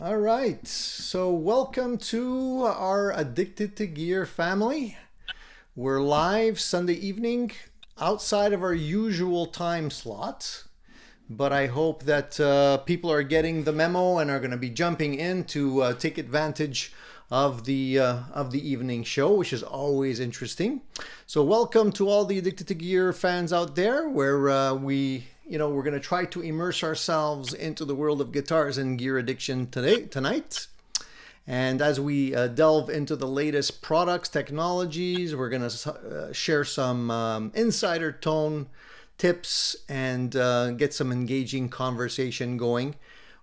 All right. So, welcome to our Addicted to Gear family. We're live Sunday evening outside of our usual time slot, but I hope that people are getting the memo and are going to be jumping in to take advantage of the evening show, which is always interesting. So, welcome to all the Addicted to Gear fans out there, where we're going to try to immerse ourselves into the world of guitars and gear addiction tonight. And as we delve into the latest products, technologies, we're going to share some insider tone tips and get some engaging conversation going.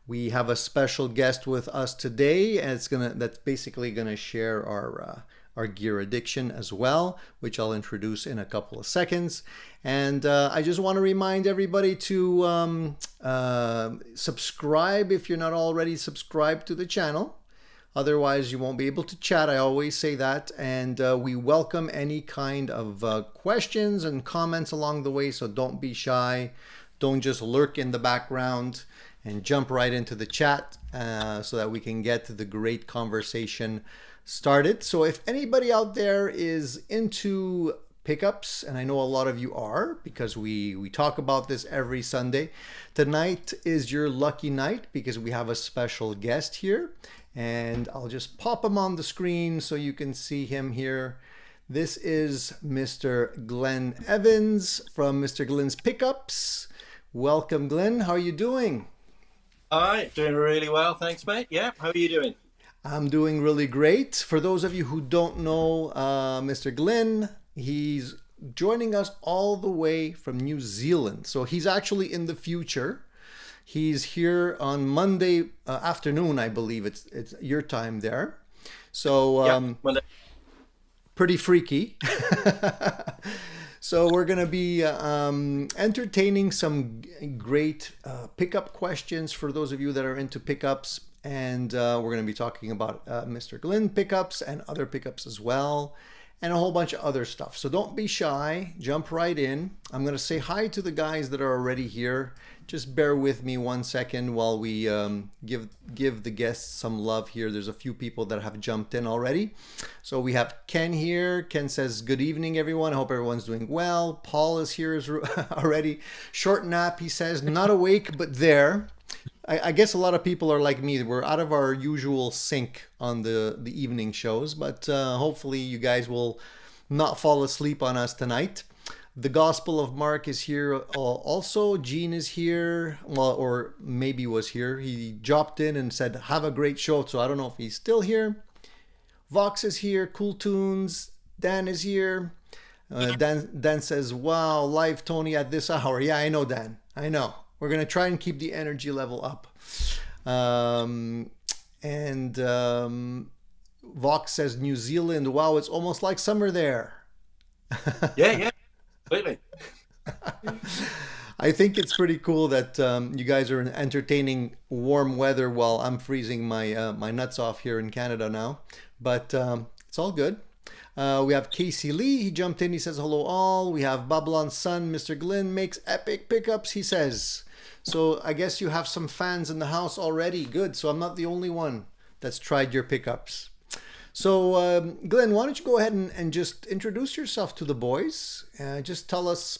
We have a special guest with us today, and that's basically gonna share our gear addiction as well, which I'll introduce in a couple of seconds. And I just want to remind everybody to subscribe if you're not already subscribed to the channel. Otherwise, you won't be able to chat. I always say that. And we welcome any kind of questions and comments along the way, so don't be shy. Don't just lurk in the background, and jump right into the chat so that we can get to the great conversation started. So if anybody out there is into pickups, and I know a lot of you are because we talk about this every Sunday, tonight is your lucky night because we have a special guest here, and I'll just pop him on the screen so you can see him here. This is Mr. Glyn Evans from Mr. Glyns Pickups. Welcome, Glyn. How are you doing? Hi, doing really well, thanks, mate. Yeah, how are you doing? I'm doing really great. For those of you who don't know Mr. Glyn, he's joining us all the way from New Zealand. So he's actually in the future. He's here on Monday afternoon, I believe. It's your time there. So Yeah, Monday. pretty freaky. So we're going to be entertaining some great pickup questions for those of you that are into pickups. And we're going to be talking about Mr. Glyn Pickups and other pickups as well, and a whole bunch of other stuff. So don't be shy. Jump right in. I'm going to say hi to the guys that are already here. Just bear with me 1 second while we give the guests some love here. There's a few people that have jumped in already. So we have Ken here. Ken says, good evening, everyone. I hope everyone's doing well. Paul is here already. Short nap, he says, not awake, but there. I guess a lot of people are like me. We're out of our usual sync on the evening shows, but hopefully you guys will not fall asleep on us tonight. The Gospel of Mark is here also. Gene is here, well, or maybe was here. He dropped in and said, have a great show. So I don't know if he's still here. Vox is here. Cool Tunes. Dan is here. Dan says, wow, live Tony at this hour. Yeah, I know, Dan. I know. We're going to try and keep the energy level up. And Vox says, New Zealand. Wow, it's almost like summer there. Yeah, completely. I think it's pretty cool that you guys are entertaining warm weather while I'm freezing my nuts off here in Canada now. But it's all good. We have Casey Lee. He jumped in. He says, hello all. We have Babylon's son. Mr. Glyn makes epic pickups, he says. So I guess you have some fans in the house already. Good. So I'm not the only one that's tried your pickups. So Glyn, why don't you go ahead and just introduce yourself to the boys. Just tell us,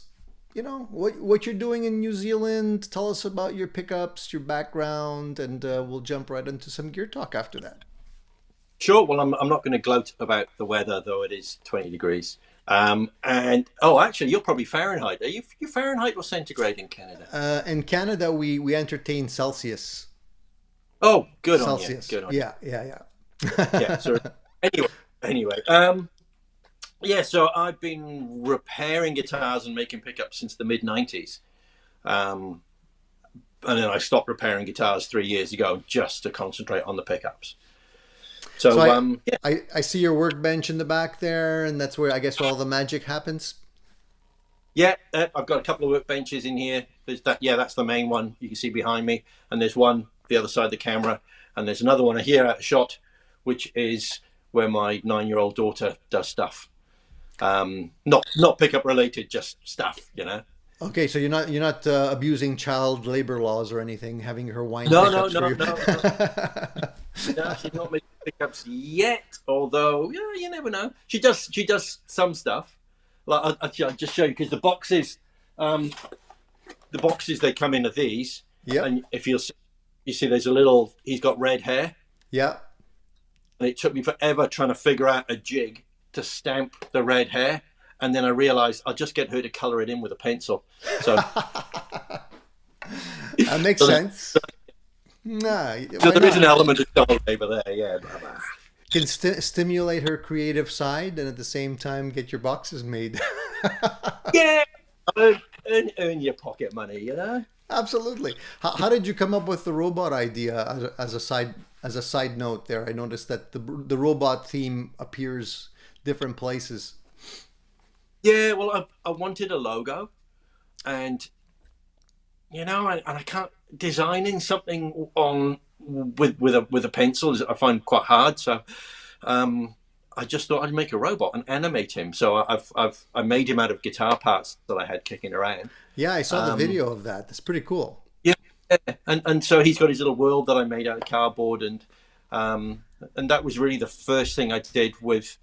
what you're doing in New Zealand. Tell us about your pickups, your background, and we'll jump right into some gear talk after that. Sure. Well, I'm not going to gloat about the weather, though it is 20 degrees. Actually, you're probably Fahrenheit. Are you Fahrenheit or centigrade in Canada? In Canada, we entertain Celsius. Oh, good Celsius. On you. Good on Yeah, yeah, yeah. you. Yeah. So anyway. Yeah. So I've been repairing guitars and making pickups since the mid '90s. And then I stopped repairing guitars 3 years ago just to concentrate on the pickups. So, yeah. I see your workbench in the back there, and that's where I guess all the magic happens. Yeah, I've got a couple of workbenches in here. There's that. Yeah, that's the main one you can see behind me, and there's one the other side of the camera, and there's another one here out of shot, which is where my 9-year-old daughter does stuff. Not pickup related, just stuff. Okay, so you're not abusing child labor laws or anything, having her wine No, no, pickups for no, you. no, no. No, she's not making pickups yet. Although, yeah, you never know. She does some stuff. Like I'll just show you because um, the boxes they come in are these, Yep. and if you see, there's a little. He's got red hair, Yeah. and it took me forever trying to figure out a jig to stamp the red hair, and then I realized I'll just get her to color it in with a pencil. So, That makes so, sense. Nah, so why there is an not? element of child labor there. Yeah. Can stimulate her creative side and at the same time get your boxes made. Yeah, earn your pocket money, you know. Absolutely. How did you come up with the robot idea as a side note there? I noticed that the robot theme appears different places. Yeah, well, I wanted a logo, and I can't designing something on with a pencil I find quite hard. So, I just thought I'd make a robot and animate him. So I made him out of guitar parts that I had kicking around. Yeah, I saw the Um, video of that. That's pretty cool. yeah, and so he's got his little world that I made out of cardboard, and that was really the first thing I did with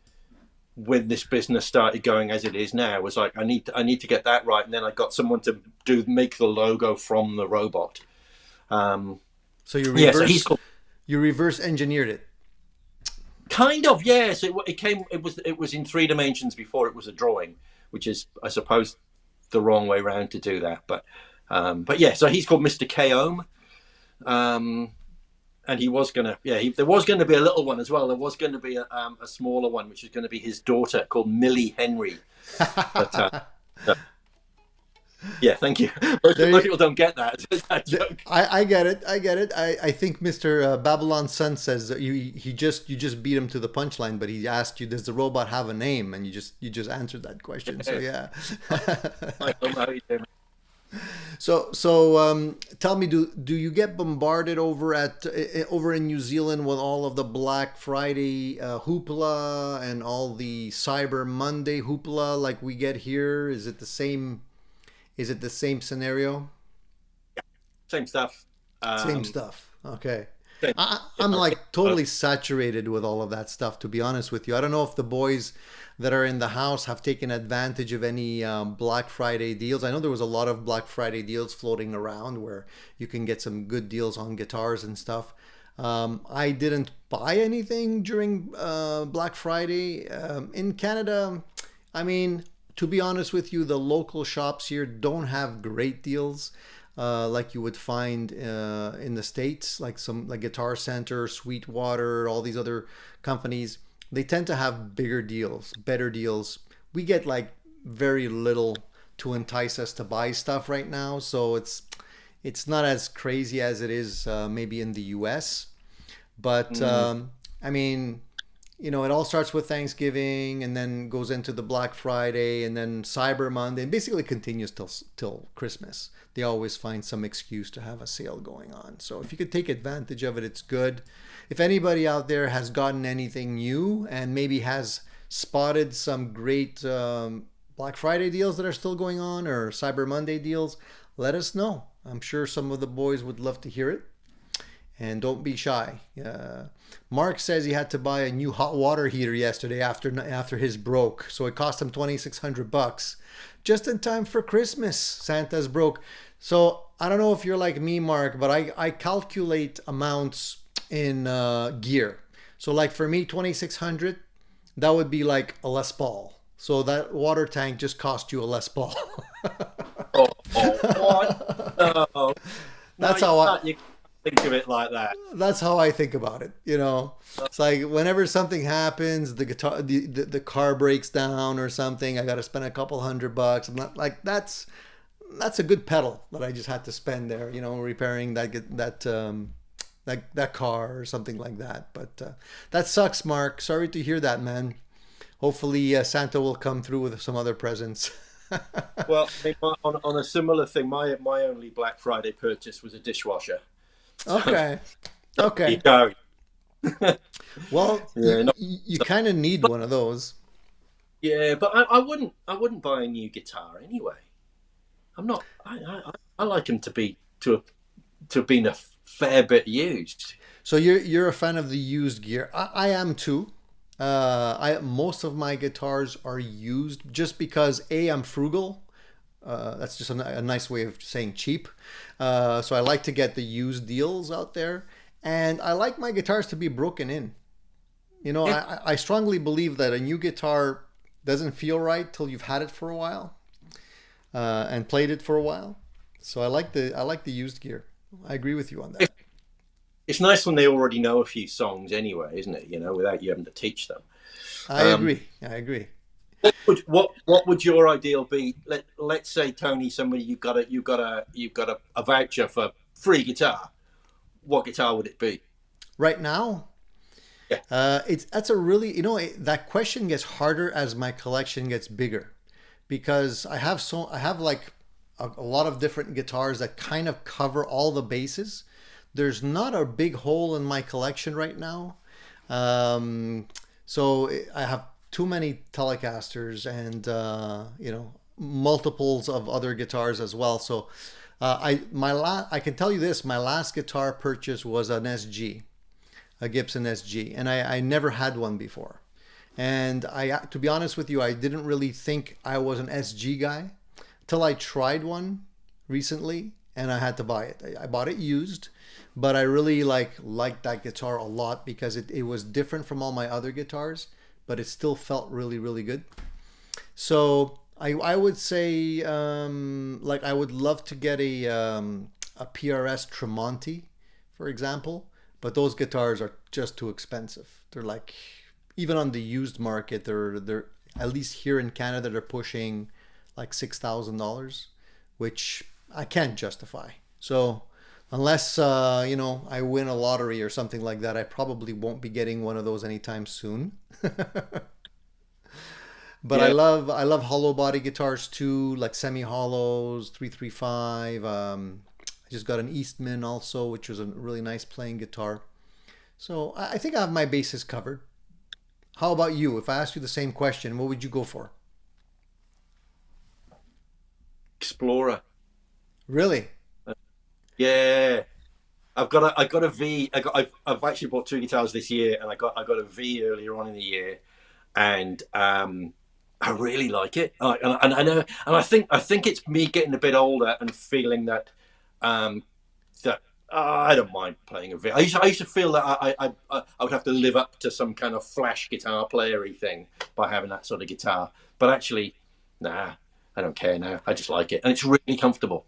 when this business started going as it is now. Was like I need to get that right, and then I got someone to make the logo from the robot. Um, So you yeah, so he's reverse you reverse engineered it. kind of, yes. It was in 3 dimensions before it was a drawing, which is, I suppose, the wrong way around to do that. But yeah, so he's called Mr. K-Ohm. Um, and he was gonna, yeah, there was going to be a little one as well. There was going to be a smaller one, which is going to be his daughter called Millie Henry. But uh, yeah, thank you. There Most you, people don't get that. That joke. I get it. I get it. I think Mr. Babylon Sun says that you just beat him to the punchline, but he asked you, does the robot have a name? And you just answered that question. So Yeah, yeah. I don't know how you do it. So tell me, do you get bombarded over in New Zealand with all of the Black Friday hoopla and all the Cyber Monday hoopla like we get here? Is it the same? Is it the same scenario? Same stuff. Same stuff. Okay. Same, I'm like totally saturated with all of that stuff, to be honest with you. I don't know if the boys that are in the house have taken advantage of any Black Friday deals. I know there was a lot of Black Friday deals floating around where you can get some good deals on guitars and stuff. I didn't buy anything during Black Friday. In Canada, I mean, to be honest with you, the local shops here don't have great deals like you would find in the States, like Guitar Center, Sweetwater, all these other companies. They tend to have bigger deals, better deals. We get like very little to entice us to buy stuff right now, so it's not as crazy as it is maybe in the US. But I mean, it all starts with Thanksgiving and then goes into the Black Friday and then Cyber Monday and basically continues till Christmas. They always find some excuse to have a sale going on. So if you could take advantage of it, it's good. If anybody out there has gotten anything new and maybe has spotted some great Black Friday deals that are still going on or Cyber Monday deals, let us know. I'm sure some of the boys would love to hear it. And don't be shy. Mark says he had to buy a new hot water heater yesterday after his broke, so it cost him $2,600 just in time for Christmas. Santa's broke. So I don't know if you're like me, Mark, but I calculate amounts in gear. So like for me, 2,600, that would be like a Les Paul. So that water tank just cost you a Les Paul. Oh, what? No, no, That's how you can't think of it like that. that's how I think about it. It's like whenever something happens, the car breaks down or something, I got to spend a couple $100. I'm not like that's a good pedal that I just had to spend there. Repairing that car or something like that. But that sucks, Mark. Sorry to hear that, man. Hopefully Santa will come through with some other presents. Well, on a similar thing, my only Black Friday purchase was a dishwasher. Okay. There Okay. you go. Well, Yeah, you kind of need one of those. yeah, but I wouldn't buy a new guitar anyway. I'm not. I like them to have been a fair bit used. So you're a fan of the used gear. I am too. I most of my guitars are used just because I'm frugal. That's just a nice way of saying cheap. So I like to get the used deals out there, and I like my guitars to be broken in. You know, Yeah. I strongly believe that a new guitar doesn't feel right till you've had it for a while and played it for a while. So I like the used gear. I agree with you on that. It's nice when they already know a few songs anyway, isn't it? You know, without you having to teach them. I Um, agree. I agree. what would your ideal be? Let's say, Tony, somebody you've got a voucher for free guitar. What guitar would it be? Right now, Yeah, it's that's a really, you know, that question gets harder as my collection gets bigger because I have like a lot of different guitars that kind of cover all the bases. There's not a big hole in my collection right now. Um, so I have too many Telecasters and you know, multiples of other guitars as well. So I can tell you this, my last guitar purchase was an SG, a Gibson SG, and I never had one before. And to be honest with you, I didn't really think I was an SG guy till I tried one recently, and I had to buy it. I bought it used, but I really liked that guitar a lot because it was different from all my other guitars, but it still felt really, really good. So I would say like I would love to get a PRS Tremonti, for example, but those guitars are just too expensive. They're like even on the used market, they're at least here in Canada they're pushing like $6,000, which I can't justify. So unless you know, I win a lottery or something like that, I probably won't be getting one of those anytime soon. But yeah. I love hollow body guitars too, like semi hollows, 335. I just got an Eastman also, which was a really nice playing guitar. So I think I have my bases covered. How about you? If I asked you the same question, what would you go for? Explorer. Really? Yeah, I got a V. I've actually bought two guitars this year, and I got a V earlier on in the year, and I really like it. And I know, and I think it's me getting a bit older and feeling that um, that I don't mind playing a V. I used to feel that I would have to live up to some kind of flash guitar playery thing by having that sort of guitar, but actually, nah, I don't care now. I just like it, and it's really comfortable.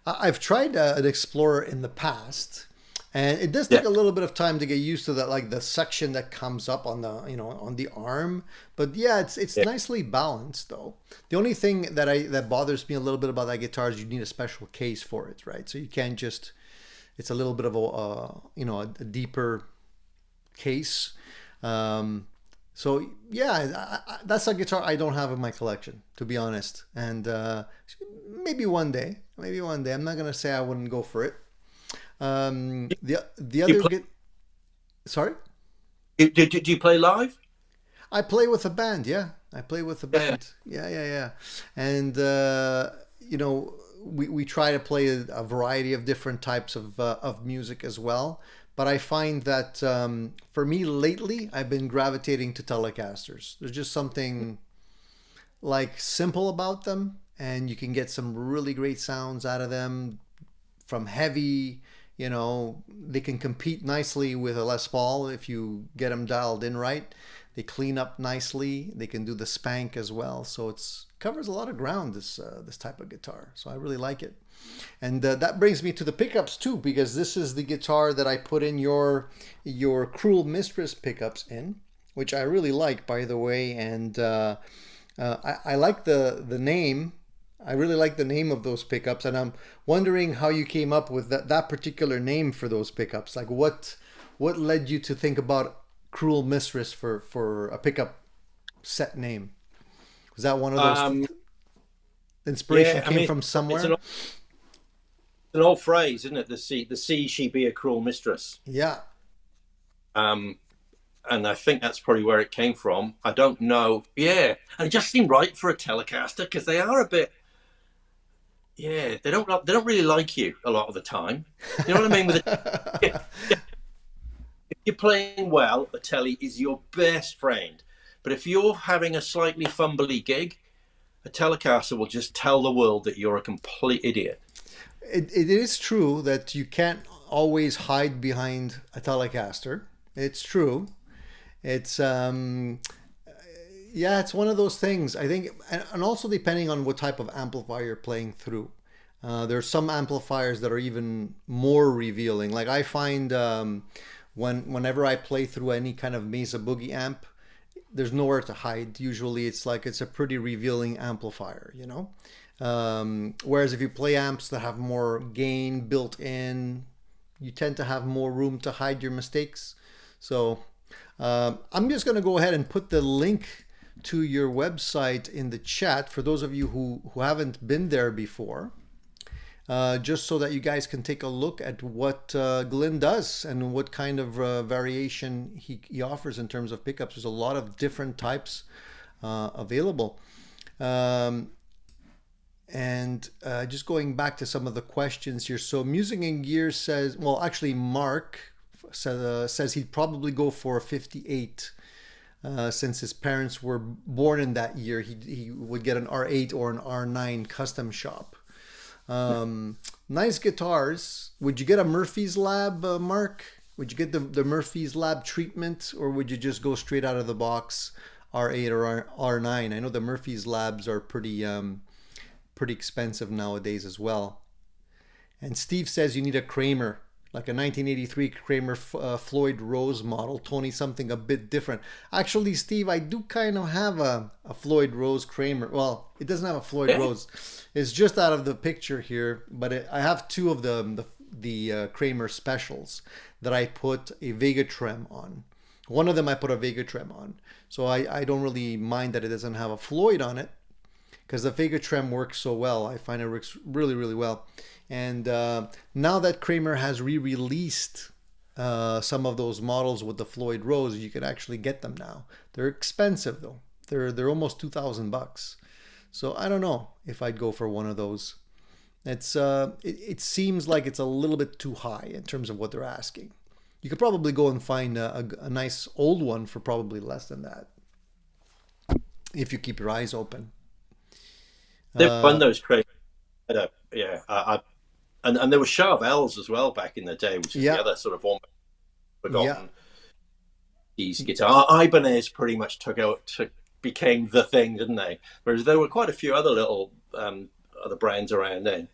I've tried an Explorer in the past, and it does Yeah, take a little bit of time to get used to that, like the section that comes up on the, you know, on the arm. But yeah, it's yeah, nicely balanced though. The only thing that bothers me a little bit about that guitar is you need a special case for it, right? So you can't just, it's a little bit of a you know, a deeper case. Um, so yeah, that's a guitar I don't have in my collection, to be honest. And maybe one day. I'm not gonna say I wouldn't go for it. The you other play? get sorry, Do you play live? I play with a band. Yeah, I play with a Yeah. band. Yeah. And you know, we try to play a variety of different types of music as well. But I find that for me lately, I've been gravitating to Telecasters. There's just something like simple about them, and you can get some really great sounds out of them from heavy. You know, they can compete nicely with a Les Paul if you get them dialed in right. They clean up nicely. They can do the spank as well, so it's covers a lot of ground. This type of guitar, so I really like it. And that brings me to the pickups too, because this is the guitar that I put in your Cruel Mistress pickups in, which I really like, by the way. And I like the name. I really like the name of those pickups, and I'm wondering how you came up with that particular name for those pickups. Like what led you to think about Cruel Mistress for a pickup set name? Was that one of those Um, inspiration yeah, I came mean, from somewhere? it's an old phrase, isn't it? The sea she be a cruel mistress. Yeah. Um, and I think that's probably where it came from. I don't know. Yeah, and it just seemed right for a Telecaster because they are a bit. yeah, they don't really like you a lot of the time. You know what I mean? If you're playing well, a telly is your best friend. But if you're having a slightly fumbly gig, a Telecaster will just tell the world that you're a complete idiot. It is true that you can't always hide behind a Telecaster. It's true. It's yeah, it's one of those things. I think, and also depending on what type of amplifier you're playing through. There's some amplifiers that are even more revealing. Like I find whenever I play through any kind of Mesa Boogie amp, there's nowhere to hide. Usually, it's like it's a pretty revealing amplifier, you know. Whereas if you play amps that have more gain built in, you tend to have more room to hide your mistakes. So I'm just going to go ahead and put the link to your website in the chat for those of you who haven't been there before, just so that you guys can take a look at what Glyn does and what kind of variation he offers in terms of pickups. There's a lot of different types available. And just going back to some of the questions here. So Music and Gear says, well, actually Mark says he'd probably go for a 58. Since his parents were born in that year, he would get an R8 or an R9 custom shop. Nice guitars. Would you get a Murphy's Lab, Mark? Would you get the Murphy's Lab treatment, or would you just go straight out of the box R8 or R9? I know the Murphy's Labs are pretty expensive nowadays as well. And Steve says you need a Kramer, like a 1983 Kramer Floyd Rose model. Tony, something a bit different. Actually, Steve, I do kind of have a Floyd Rose Kramer. Well, it doesn't have a Floyd Rose. It's just out of the picture here, but I have two of the Kramer specials that I put a Vega Trem on. One of them I put a Vega Trem on. So I don't really mind that it doesn't have a Floyd on it, because the Vega Trem works so well. I find it works really, really well. And now that Kramer has re-released some of those models with the Floyd Rose, you can actually get them now. They're expensive though. They're almost $2,000. So I don't know if I'd go for one of those. It seems like it's a little bit too high in terms of what they're asking. You could probably go and find a nice old one for probably less than that, if you keep your eyes open. They've won those crazy. Yeah, and there were Charvels as well back in the day, which is the other sort of almost forgotten easy guitar. Ibanez pretty much became the thing, didn't they? Whereas there were quite a few other little other brands around then.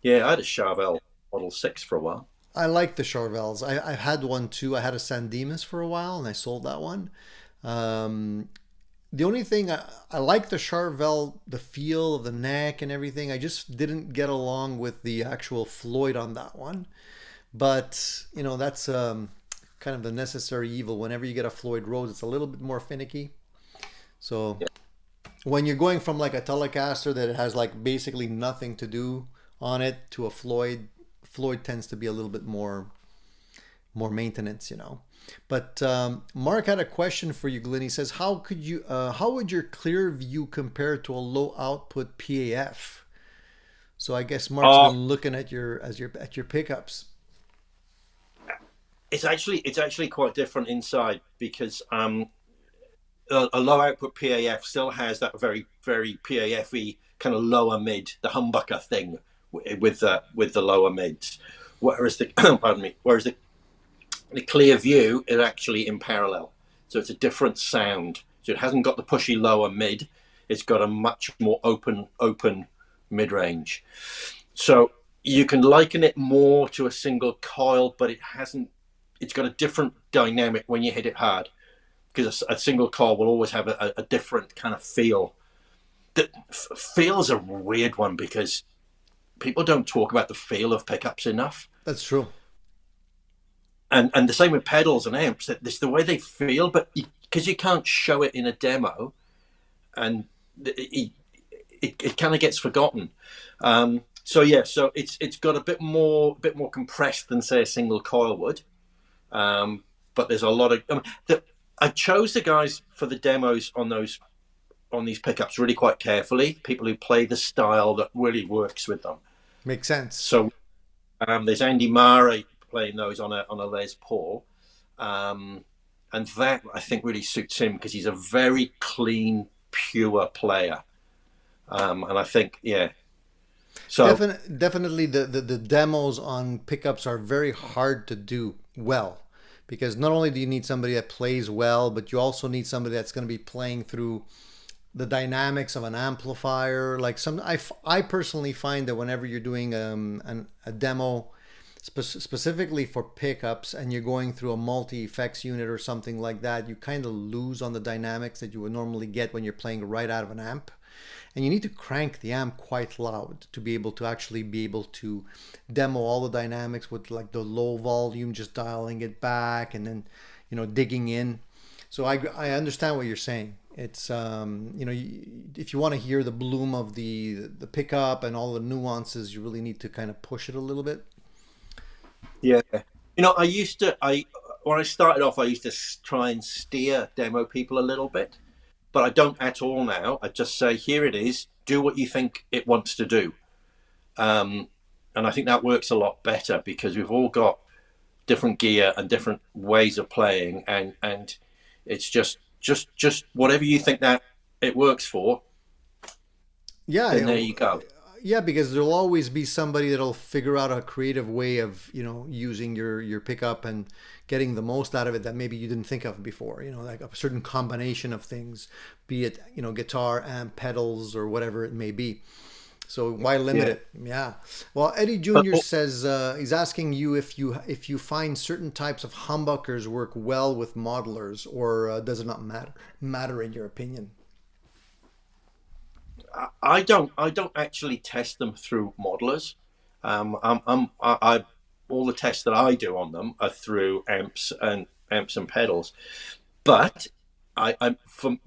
Yeah, I had a Charvel Model 6 for a while. I like the Charvels. I had one too. I had a San Dimas for a while, and I sold that one. The only thing I like the Charvel, the feel of the neck and everything. I just didn't get along with the actual Floyd on that one. But you know, that's kind of the necessary evil. Whenever you get a Floyd Rose, it's a little bit more finicky. So when you're going from like a Telecaster that has like basically nothing to do on it to a Floyd tends to be a little bit more maintenance, you know. But Mark had a question for you, Glyn. He says, how would your clear view compare to a low output PAF? So I guess Mark's been looking at your pickups. It's actually quite different inside, because a low output PAF still has that very, very PAF-y kind of lower mid, the humbucker thing with the lower mids. Whereas the pardon me, whereas the clear view is actually in parallel, so it's a different sound. So it hasn't got the pushy lower mid; it's got a much more open mid range. So you can liken it more to a single coil, but it's got a different dynamic when you hit it hard, because a single coil will always have a different kind of feel. That feel's a weird one, because people don't talk about the feel of pickups enough. That's true. And the same with pedals and amps. It's the way they feel, but because you can't show it in a demo, and it kind of gets forgotten. So it's got a bit more compressed than say a single coil would. But there's a lot of. I chose the guys for the demos on on these pickups really quite carefully. People who play the style that really works with them. Makes sense. So there's Andy Murray playing those on a Les Paul, and that I think really suits him because he's a very clean, pure player. And I think, yeah. So Definitely the demos on pickups are very hard to do well, because not only do you need somebody that plays well, but you also need somebody that's going to be playing through the dynamics of an amplifier. Like I personally find that whenever you're doing a demo specifically for pickups and you're going through a multi-effects unit or something like that, you kind of lose on the dynamics that you would normally get when you're playing right out of an amp. And you need to crank the amp quite loud to be able to demo all the dynamics with like the low volume, just dialing it back and then, digging in. So I understand what you're saying. It's, if you want to hear the bloom of the pickup and all the nuances, you really need to kind of push it a little bit. Yeah. When I started off, I used to try and steer demo people a little bit. But I don't at all now. I just say, here it is. Do what you think it wants to do. And I think that works a lot better because we've all got different gear and different ways of playing. And it's just whatever you think that it works for. Yeah. And there you go. Yeah, because there'll always be somebody that'll figure out a creative way of, using your pickup and getting the most out of it that maybe you didn't think of before, like a certain combination of things, be it, guitar, amp, pedals, or whatever it may be. So why limit it? Yeah. Well, Eddie Jr. says he's asking you if you find certain types of humbuckers work well with modelers, or does it not matter in your opinion? I don't actually test them through modelers. All the tests that I do on them are through amps and pedals. But for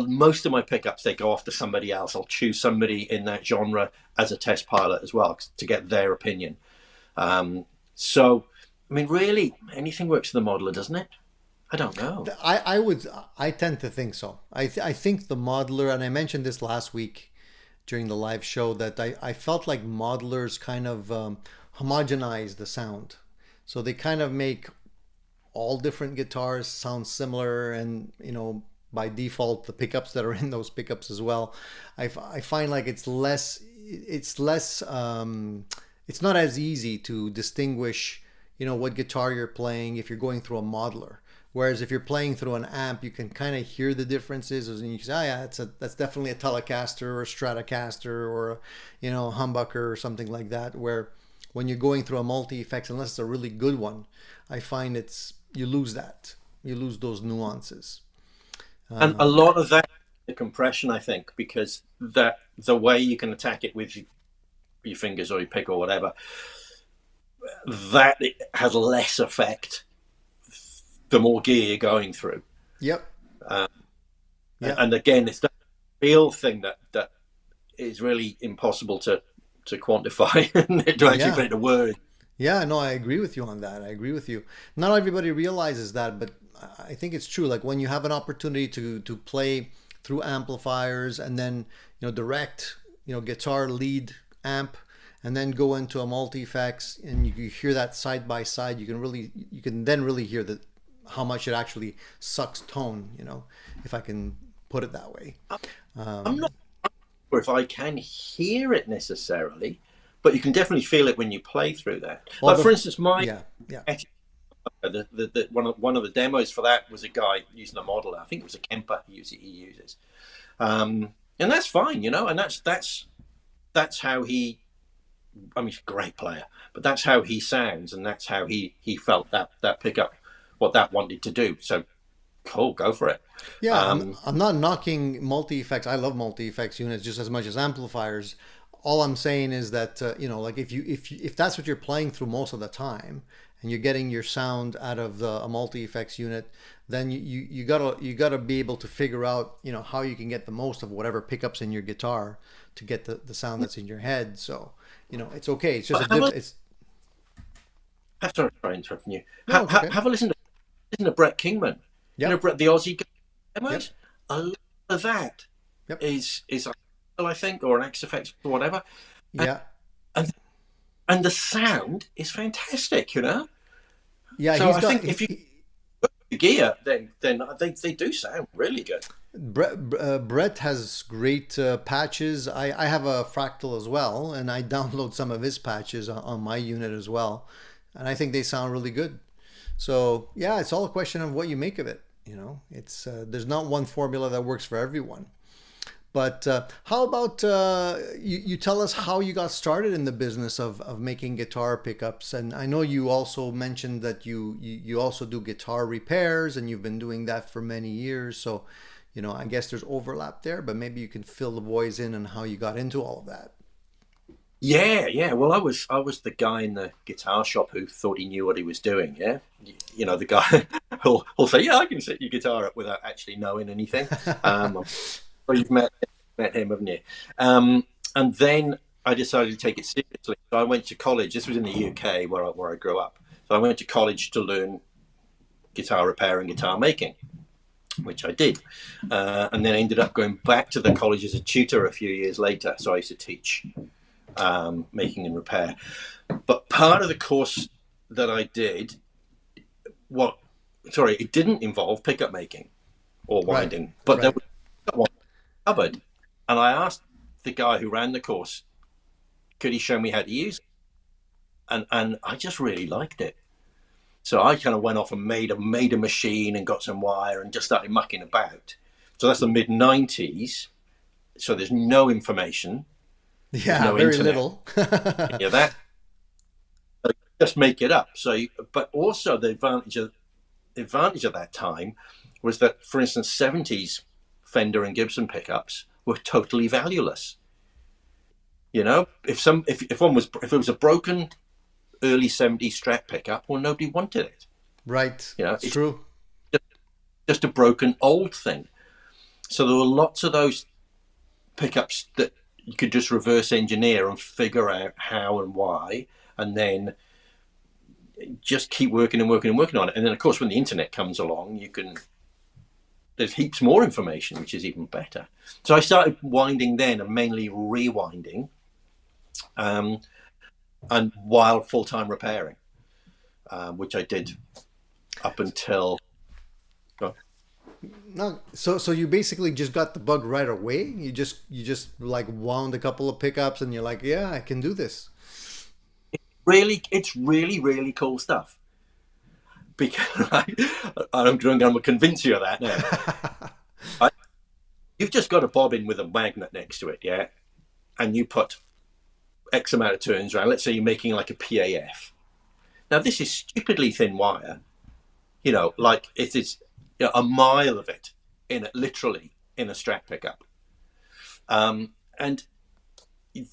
most of my pickups, they go off to somebody else. I'll choose somebody in that genre as a test pilot as well to get their opinion. So, I mean, really, anything works with the modeler, doesn't it? I don't know. I tend to think so. I think the modeler, and I mentioned this last week during the live show, that I felt like modelers kind of homogenize the sound. So they kind of make all different guitars sound similar, and by default the pickups that are in those pickups as well. I find like it's not as easy to distinguish what guitar you're playing if you're going through a modeler. Whereas if you're playing through an amp, you can kind of hear the differences, and you can say, "Oh yeah, that's definitely a Telecaster or a Stratocaster or a humbucker or something like that." Where when you're going through a multi-effects, unless it's a really good one, I find you lose those nuances. And a lot of that is the compression, I think, because the way you can attack it with your fingers or your pick or whatever, that it has less effect the more gear you're going through. Yep. And again, it's that real thing that is really impossible to quantify and to actually put into words. Yeah, no, I agree with you on that. I agree with you. Not everybody realizes that, but I think it's true. Like when you have an opportunity to play through amplifiers and then direct guitar lead amp and then go into a multi-effects and you hear that side by side, you can then really hear how much it actually sucks tone, if I can put it that way. I'm not sure if I can hear it necessarily, but you can definitely feel it when you play through that. Well, like for instance, one of the demos for that was a guy using a modeler. I think it was a Kemper he uses, and that's fine, and that's how he. I mean, he's a great player, but that's how he sounds, and that's how he felt that pickup, what that wanted to do. So cool, go for it. Yeah, I'm not knocking multi-effects. I love multi-effects units just as much as amplifiers. All I'm saying is that like if that's what you're playing through most of the time, and you're getting your sound out of a multi-effects unit, then you gotta be able to figure out how you can get the most of whatever pickups in your guitar to get the sound that's in your head. So it's okay. It's just sorry for interrupting you. No, okay. Have a listen to Brett Kingman. Yep. Brett, the Aussie demos. Yep. A lot of that Yep. is I think, or an X effects or whatever, and, Yeah. and and the sound is fantastic, you know. Yeah, So he's I got think if you the gear, then they do sound really good. Brett has great patches. I have a Fractal as well, and I download some of his patches on my unit as well, and I think they sound really good. So yeah, it's all a question of what you make of it. You know, it's there's not one formula that works for everyone. But how about you tell us how you got started in the business of making guitar pickups? And I know you also mentioned that you also do guitar repairs and you've been doing that for many years. So, you know, I guess there's overlap there, but maybe you can fill the voids in on how you got into all of that. Yeah, yeah. Well, I was the guy in the guitar shop who thought he knew what he was doing. Yeah, you know, the guy who'll say, "Yeah, I can set your guitar up," without actually knowing anything. Well, you've met him, haven't you? And then I decided to take it seriously. So I went to college. This was in the UK where I grew up. So I went to college to learn guitar repair and guitar making, which I did, and then I ended up going back to the college as a tutor a few years later. So I used to teach making and repair. But part of the course that I did, it didn't involve pickup making or Right, winding, but there right. was one covered. And I asked the guy who ran the course, could he show me how to use it? And I just really liked it. So I kind of went off and made a machine and got some wire and just started mucking about. So that's the mid 90s. So there's no information, there's Yeah, no very internet, little. any of that. So just make it up. But also the advantage of that time was that, for instance, 70s Fender and Gibson pickups were totally valueless. You know, if it was a broken early 70s Strat pickup, well, nobody wanted it. Right, You know, it's it's true. just a broken old thing. So there were lots of those pickups that you could just reverse engineer and figure out how and why, and then just keep working and working and working on it. And then, of course, when the internet comes along, there's heaps more information, which is even better. So I started winding then, and mainly rewinding, um, and while full time repairing, which I did up until. Oh, No, so you basically just got the bug right away. You just like wound a couple of pickups and you're like, yeah, I can do this. really, it's really, really cool stuff. Because I'm going to convince you of that now. I, you've just got a bobbin with a magnet next to it, yeah, and you put X amount of turns around. Let's say you're making like a PAF. Now this is stupidly thin wire, like it is, a mile of it literally in a Strat pickup, and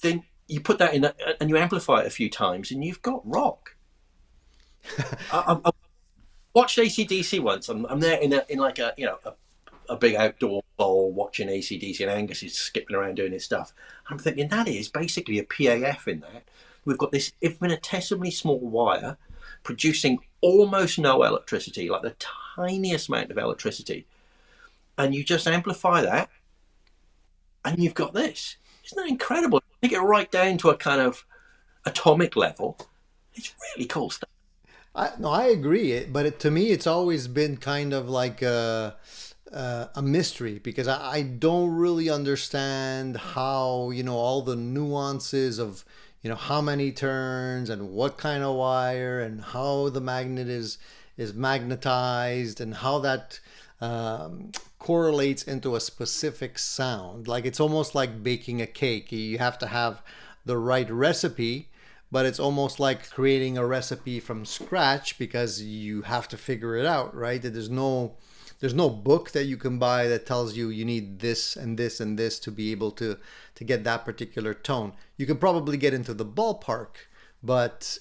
then you put that in and you amplify it a few times, and you've got rock. I watched ACDC once. I'm there in like a big outdoor bowl watching ACDC, and Angus is skipping around doing his stuff. I'm thinking that is basically a PAF in that. We've got this infinitesimally small wire producing almost no electricity, like the tiniest amount of electricity, and you just amplify that, and you've got this. Isn't that incredible? Take it right down to a kind of atomic level. It's really cool stuff. No, I agree. But to me, it's always been kind of like a mystery because I don't really understand how, all the nuances of, how many turns and what kind of wire and how the magnet is magnetized and how that correlates into a specific sound. Like it's almost like baking a cake. You have to have the right recipe, but it's almost like creating a recipe from scratch because you have to figure it out, right? There's no book that you can buy that tells you need this and this and this to be able to get that particular tone. You could probably get into the ballpark, but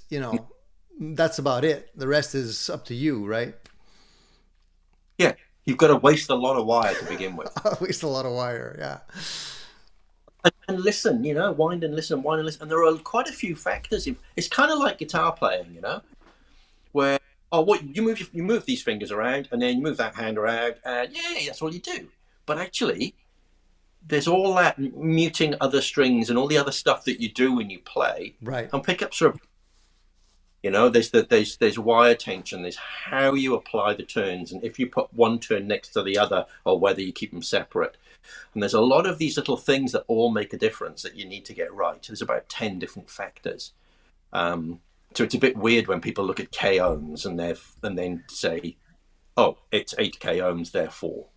that's about it. The rest is up to you, right? Yeah, you've got to waste a lot of wire to begin with. Waste a lot of wire, yeah. And listen, wind and listen, wind and listen. And there are quite a few factors. It's kind of like guitar playing, where what you move these fingers around, and then you move that hand around, and yeah, that's all you do. But actually, there's all that muting other strings and all the other stuff that you do when you play. Right. And pickups are, there's wire tension, there's how you apply the turns, and if you put one turn next to the other, or whether you keep them separate. And there's a lot of these little things that all make a difference that you need to get right. There's about 10 different factors. So it's a bit weird when people look at K ohms and then say, oh, it's 8K ohms, therefore.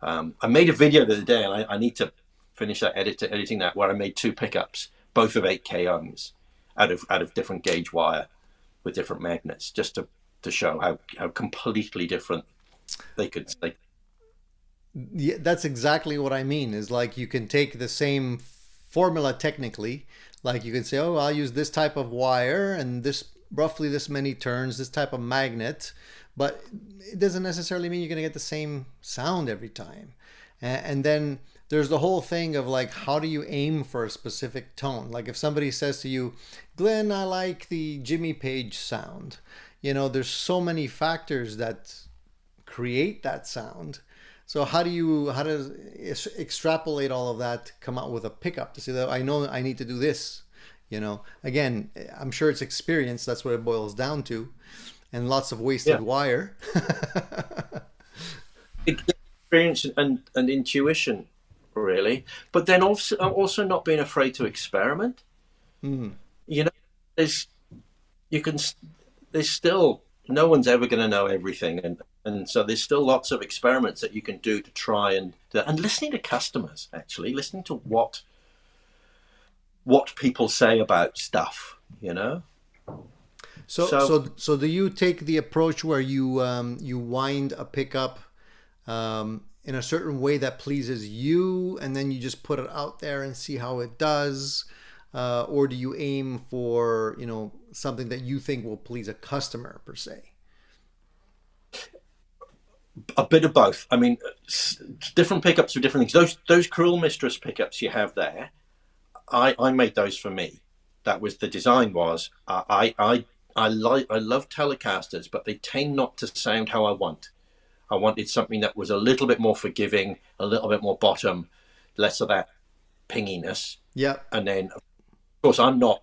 I made a video the other day, and I need to finish that editing that, where I made 2 pickups, both of 8K ohms, out of different gauge wire with different magnets, just to show how completely different they could. Yeah, that's exactly what I mean. Is like you can take the same formula technically, like you can say, oh, I'll use this type of wire and this roughly this many turns, this type of magnet, but it doesn't necessarily mean you're going to get the same sound every time. And then there's the whole thing of like, how do you aim for a specific tone? Like if somebody says to you, Glyn, I like the Jimmy Page sound. There's so many factors that create that sound. So how does extrapolate all of that, come out with a pickup to say that I know I need to do this? Again, I'm sure it's experience. That's what it boils down to, and lots of wasted wire. Experience and intuition, really. But then also not being afraid to experiment. Mm. There's still, no one's ever going to know everything, and so there's still lots of experiments that you can do to try and listening to customers, actually listening to what people say about stuff. So do you take the approach where you wind a pickup in a certain way that pleases you, and then you just put it out there and see how it does, or do you aim for something that you think will please a customer per se? A bit of both. I mean, different pickups for different things. Those Cruel Mistress pickups you have there, I made those for me. That was the design. Was I love Telecasters, but they tend not to sound how I want. I wanted something that was a little bit more forgiving, a little bit more bottom, less of that pinginess. Yeah. And then, of course, I'm not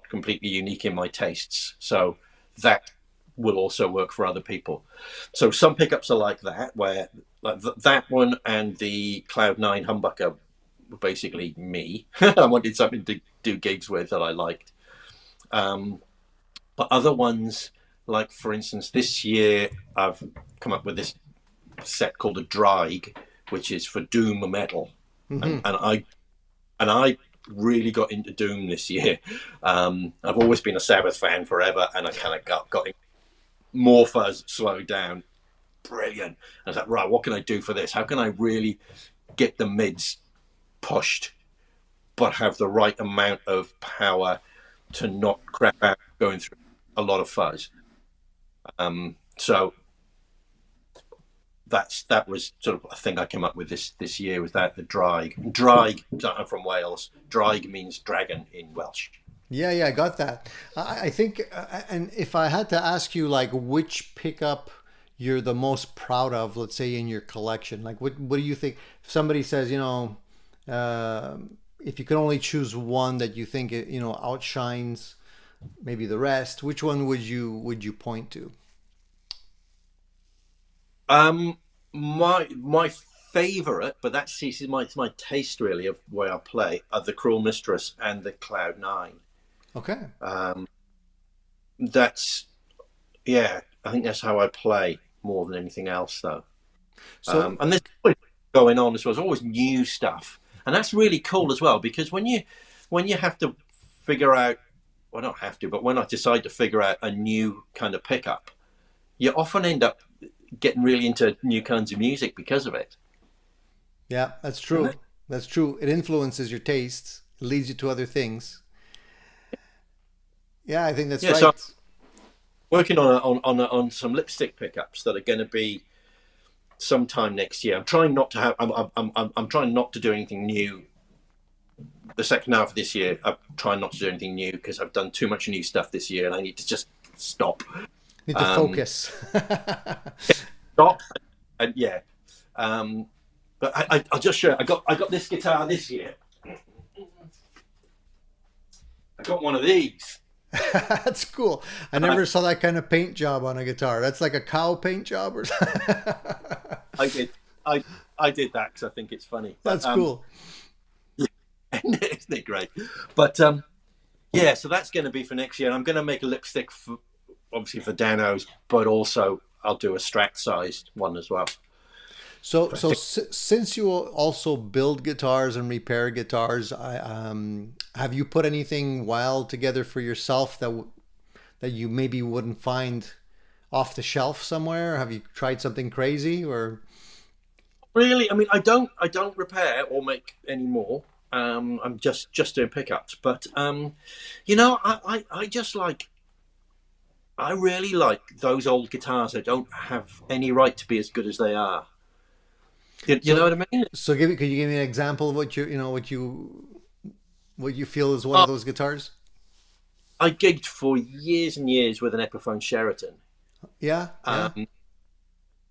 completely unique in my tastes, so that will also work for other people. So some pickups are like that, where like that one and the Cloud9 humbucker were basically me. I wanted something to do gigs with that I liked. But other ones, like for instance, this year I've come up with this set called a Drag, which is for doom metal. Mm-hmm. and I really got into doom this year. I've always been a Sabbath fan forever, and I kind of got more fuzz, slowed down. Brilliant. I was like, right, what can I do for this? How can I really get the mids pushed, but have the right amount of power to not crap out going through a lot of fuzz? So that was sort of a thing I came up with this year, was that the Drag. I'm from Wales. Drag means dragon in Welsh. Yeah, I got that. I think, and if I had to ask you, like, which pickup you're the most proud of, let's say in your collection, like, what do you think? If somebody says, if you could only choose one that you think outshines maybe the rest, which one would you point to? My favorite, but that's my taste really of the way I play, are the Cruel Mistress and the Cloud9. Okay. That's, I think that's how I play more than anything else, though. So, and there's always going on as well. There's always new stuff, and that's really cool as well, because when you have to figure out, well, not have to, but when I decide to figure out a new kind of pickup, you often end up getting really into new kinds of music because of it. Yeah, that's true. That's true. It influences your tastes. It leads you to other things. Yeah, I think that's right. So working on some lipstick pickups that are going to be sometime next year. I'm trying not to have. I'm trying not to do anything new. The second half of this year, I'm trying not to do anything new because I've done too much new stuff this year, and I need to just stop. Need to focus. Stop, and But I'll just show you. I got this guitar this year. I got one of these. That's cool. I never saw that kind of paint job on a guitar. That's like a cow paint job or something. I did. I did that because I think it's funny. That's cool. Isn't it great? But yeah, so that's going to be for next year. I'm going to make a lipstick for, obviously for Danos, but also I'll do a Strat-sized one as well. So since you also build guitars and repair guitars, have you put anything wild together for yourself that you maybe wouldn't find off the shelf somewhere? Have you tried something crazy or? Really, I mean, I don't repair or make anymore. I'm just doing pickups, but you know, I just like. I really like those old guitars that don't have any right to be as good as they are. You know what I mean? So could you give me an example of what you feel is one of those guitars? I gigged for years and years with an Epiphone Sheraton. Yeah.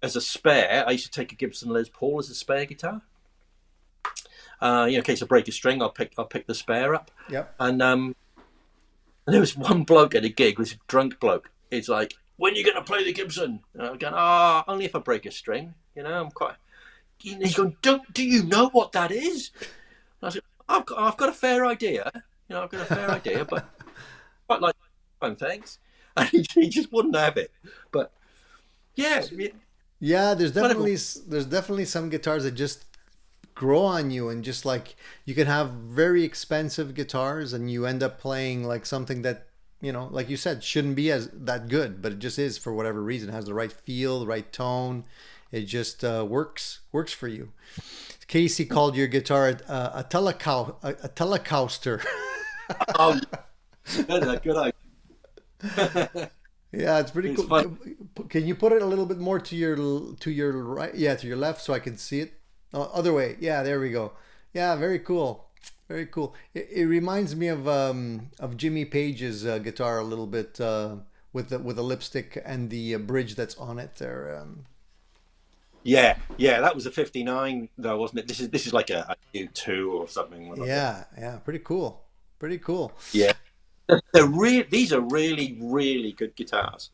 As a spare, I used to take a Gibson Les Paul as a spare guitar. You know, in case I break a string, I'll pick the spare up. Yep. And there was one bloke at a gig, was a drunk bloke. It's like, when are you going to play the Gibson? And I'm going, only if I break a string. You know, I'm quite. He's going, do you know what that is? And I said, I've got a fair idea. You know, I've got a fair idea, but quite like phone, thanks. And he just wouldn't have it. But yeah. Yeah, there's definitely some guitars that just grow on you, and just like you can have very expensive guitars and you end up playing like something that, you know, like you said, shouldn't be as that good, but it just is for whatever reason. It has the right feel, the right tone. It just works for you. Casey called your guitar a Telecouster. Oh, good idea. Yeah, it's pretty cool. Fun. Can you put it a little bit more to your right? Yeah, to your left, so I can see it. Oh, other way. Yeah, there we go. Yeah, very cool. Very cool. It reminds me of Jimmy Page's guitar a little bit, with the lipstick and the bridge that's on it there. Yeah, that was a 59 though, wasn't it? This is like a U2 or something. Yeah, pretty cool. Pretty cool. Yeah. These are really, really good guitars.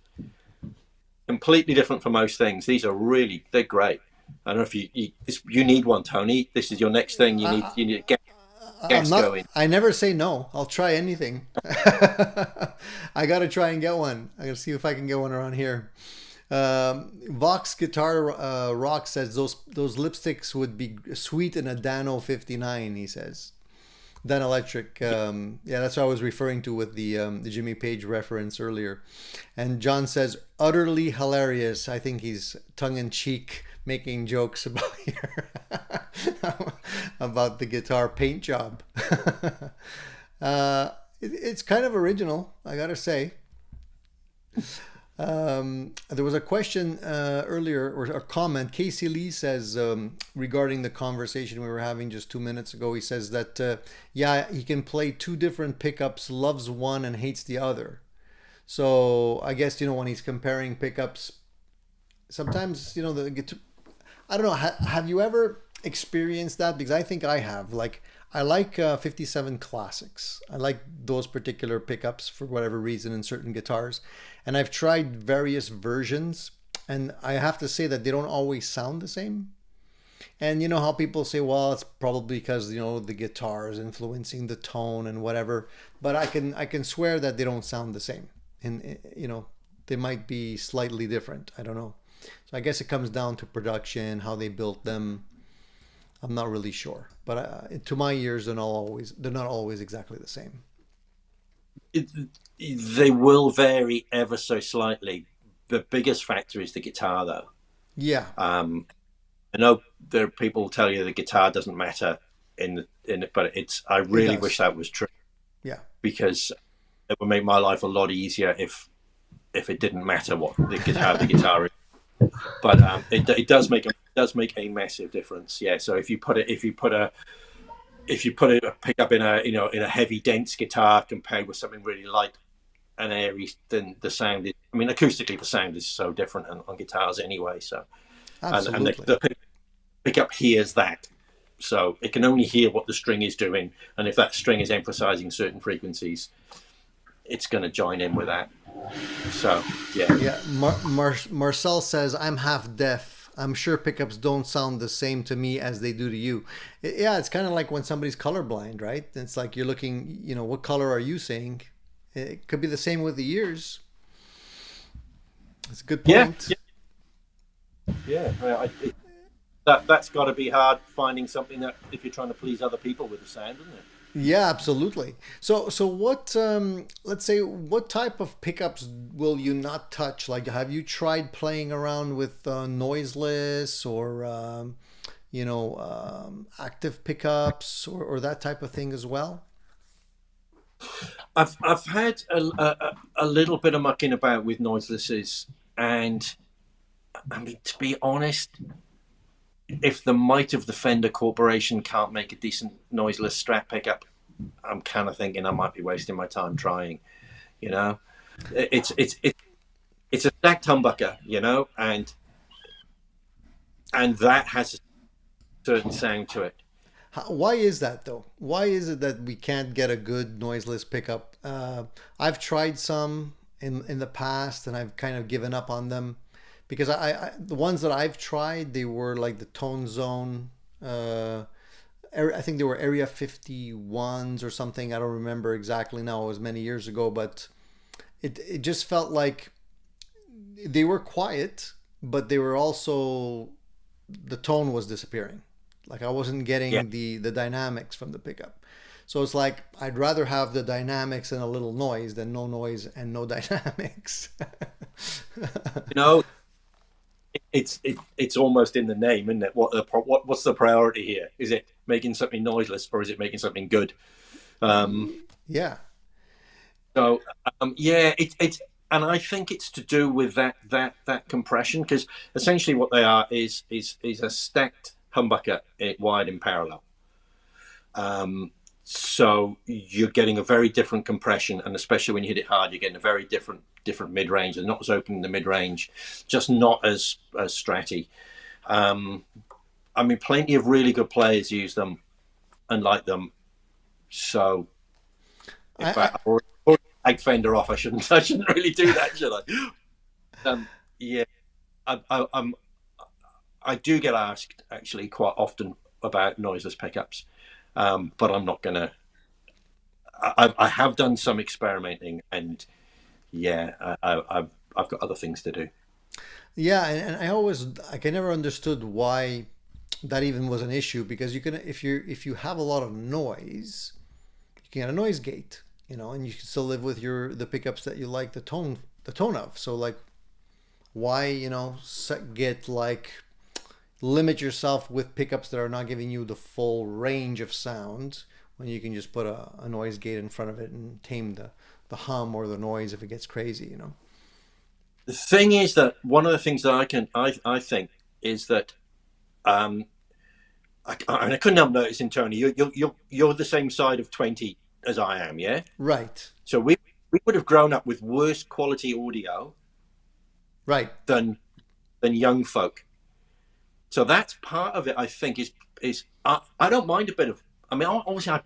Completely different from most things. They're great. I don't know if you need one, Tony. This is your next thing. You need to get gas going. I never say no. I'll try anything. I got to try and get one. I got to see if I can get one around here. Vox Guitar Rock says those lipsticks would be sweet in a Dano 59. He says. Dan Electric, yeah, that's what I was referring to with the Jimmy Page reference earlier. And John says, utterly hilarious. I think he's tongue-in-cheek making jokes about about the guitar paint job. It's kind of original, I gotta say. There was a question earlier, or a comment. Casey Lee says, regarding the conversation we were having just 2 minutes ago, he says that, yeah, he can play two different pickups, loves one and hates the other. So I guess, you know, when he's comparing pickups, sometimes, you know, I don't know, have you ever experienced that? Because I think I have. Like, I like 57 Classics. I like those particular pickups for whatever reason in certain guitars. And I've tried various versions, and I have to say that they don't always sound the same. And you know how people say, well, it's probably because, you know, the guitar is influencing the tone and whatever. But I can swear that they don't sound the same. And, you know, they might be slightly different. I don't know. So I guess it comes down to production, how they built them. I'm not really sure. But to my ears, they're not always exactly the same. They will vary ever so slightly. The biggest factor is the guitar, though. Yeah. I know there are people who tell you the guitar doesn't matter in it, but I really wish that was true. Yeah. Because it would make my life a lot easier if it didn't matter what the guitar is. But it does make a massive difference. Yeah. So if you put a pickup in a heavy dense guitar compared with something really light and airy, then the sound is, I mean, acoustically the sound is so different on guitars anyway. So, absolutely. And the pickup hears that. So it can only hear what the string is doing. And if that string is emphasizing certain frequencies, it's going to join in with that. So, yeah. Yeah, Marcel says, I'm half deaf. I'm sure pickups don't sound the same to me as they do to you. Yeah, it's kind of like when somebody's colorblind, right? It's like you're looking, what color are you saying? It could be the same with the ears. It's a good point. Yeah. That's got to be hard, finding something that, if you're trying to please other people with the sound, isn't it? Yeah, absolutely. So what, let's say, what type of pickups will you not touch? Like, have you tried playing around with noiseless or, active pickups or that type of thing as well? I've had a little bit of mucking about with noiselesses, and I mean, to be honest, if the might of the Fender Corporation can't make a decent noiseless Strat pickup, I'm kind of thinking I might be wasting my time trying. It's a stacked humbucker, and that has a certain sound to it. Why is that though? Why is it that we can't get a good noiseless pickup? I've tried some in the past, and I've kind of given up on them because the ones that I've tried, they were like the Tone Zone. I think they were Area 51s or something. I don't remember exactly now. It was many years ago, but it just felt like they were quiet, but they were also, the tone was disappearing. Like I wasn't getting the dynamics from the pickup. So it's like I'd rather have the dynamics and a little noise than no noise and no dynamics. It's almost in the name, isn't it? What's the priority here? Is it making something noiseless, or is it making something good? Yeah. So it's and I think it's to do with that compression, because essentially what they are is a stacked humbucker wired in parallel. So you're getting a very different compression, and especially when you hit it hard, you're getting a very different mid range. They're not as open in the mid range, just not as stratty. I mean, plenty of really good players use them and like them. So if I already take Fender off, I shouldn't really do that, should I? Yeah, I do get asked actually quite often about noiseless pickups, but I'm not gonna. I have done some experimenting, and I've got other things to do. Yeah, and I never understood why that even was an issue, because you can, if you have a lot of noise, you can get a noise gate, and you can still live with the pickups that you like the tone of. So like, why limit yourself with pickups that are not giving you the full range of sound when you can just put a noise gate in front of it and tame the hum or the noise if it gets crazy. The thing is that one of the things that I think is that I couldn't help noticing, Tony, you're the same side of 20 as I am, yeah? Right. So we would have grown up with worse quality audio, right, than young folk. So that's part of it. I think is I don't mind a bit of. I mean, obviously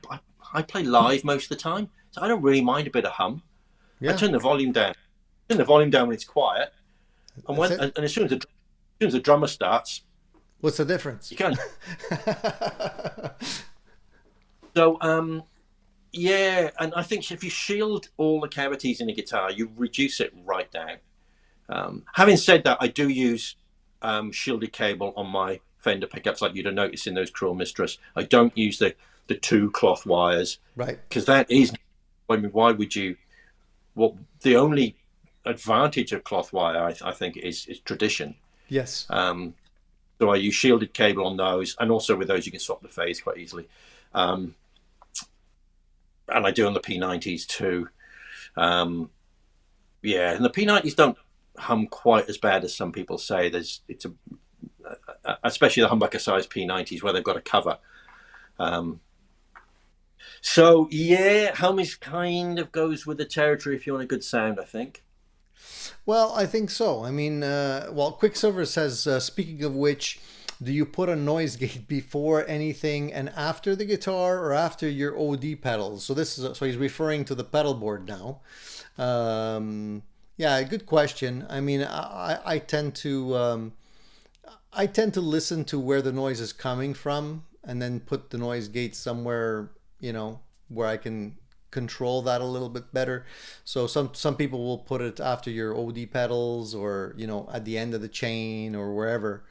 I play live most of the time, so I don't really mind a bit of hum. Yeah. I turn the volume down. Turn the volume down when it's quiet, and as soon as the drummer starts. What's the difference? You can't. So, yeah, and I think if you shield all the cavities in a guitar, you reduce it right down. Having said that, I do use shielded cable on my Fender pickups, like you'd have noticed in those Cruel Mistress. I don't use the two cloth wires, right? Because that is, I mean, why would you? Well, the only advantage of cloth wire, I think, is tradition. Yes. So I use shielded cable on those, and also with those you can swap the phase quite easily. And I do on the P90s too. And the P90s don't hum quite as bad as some people say. Especially the humbucker size P90s where they've got a cover. So yeah, hum is kind of goes with the territory if you want a good sound, I think. Well, I think so. I mean, Quicksilver says, speaking of which, do you put a noise gate before anything and after the guitar or after your OD pedals? So so he's referring to the pedal board now. Yeah, good question. I mean, I tend to listen to where the noise is coming from and then put the noise gate somewhere, where I can control that a little bit better. So some people will put it after your OD pedals or, at the end of the chain or wherever.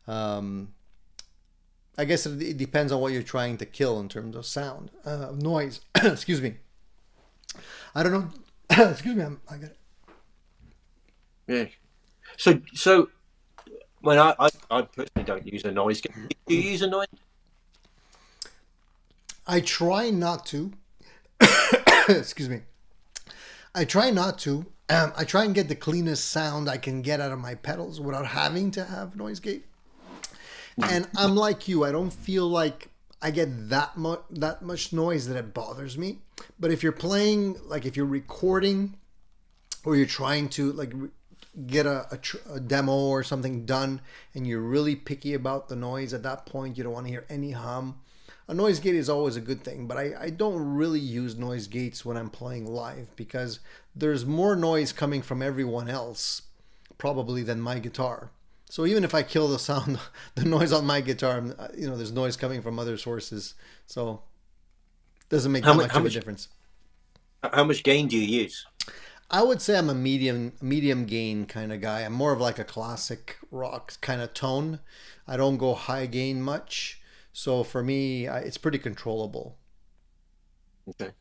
I guess it depends on what you're trying to kill in terms of sound, noise. Excuse me. I don't know. Excuse me. I got it. Yeah. So when I personally don't use a noise gate. Do you use a noise? I try not to. Excuse me. I try not to. I try and get the cleanest sound I can get out of my pedals without having to have noise gate. And I'm like you. I don't feel like I get that much noise that it bothers me. But if you're playing, like if you're recording, or you're trying to get a demo or something done, and you're really picky about the noise at that point, you don't want to hear any hum. A noise gate is always a good thing, but I don't really use noise gates when I'm playing live because there's more noise coming from everyone else probably than my guitar. So even if I kill the sound, the noise on my guitar, there's noise coming from other sources. So it doesn't make that much of a difference. How much gain do you use? I would say I'm a medium gain kind of guy. I'm more of like a classic rock kind of tone. I don't go high gain much. So for me, it's pretty controllable. Okay.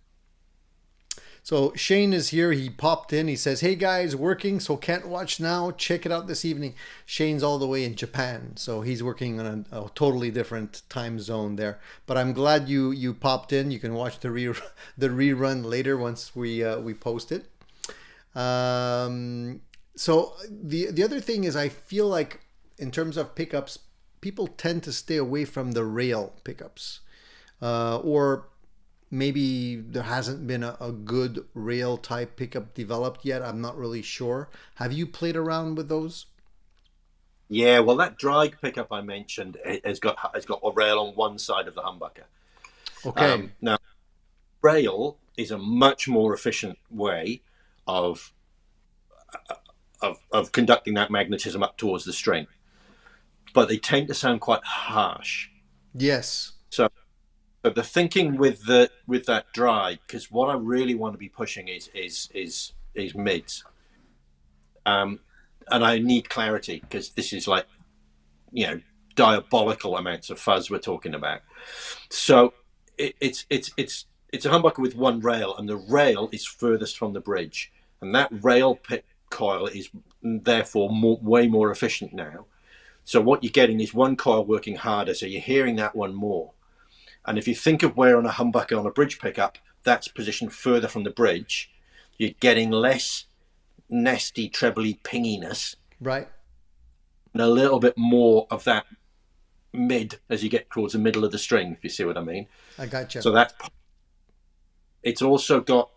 So Shane is here. He popped in. He says, "Hey guys, working, so can't watch now. Check it out this evening." Shane's all the way in Japan, so he's working on a totally different time zone there. But I'm glad you popped in. You can watch the rerun later once we post it. So the other thing is, I feel like in terms of pickups, people tend to stay away from the rail pickups, or maybe there hasn't been a good rail type pickup developed yet. I'm not really sure. Have you played around with those? Yeah, well, that drag pickup I mentioned has got a rail on one side of the humbucker. Okay. Now, rail is a much more efficient way of conducting that magnetism up towards the string, but they tend to sound quite harsh. Yes. So the thinking with that drag, because what I really want to be pushing is mids, and I need clarity because this is like diabolical amounts of fuzz we're talking about. So it's a humbucker with one rail, and the rail is furthest from the bridge, and that rail pit coil is therefore way more efficient now. So what you're getting is one coil working harder, so you're hearing that one more. And if you think of where on a humbucker on a bridge pickup, that's positioned further from the bridge, you're getting less nasty, trebly pinginess. Right. And a little bit more of that mid as you get towards the middle of the string, if you see what I mean. I gotcha. So it's also got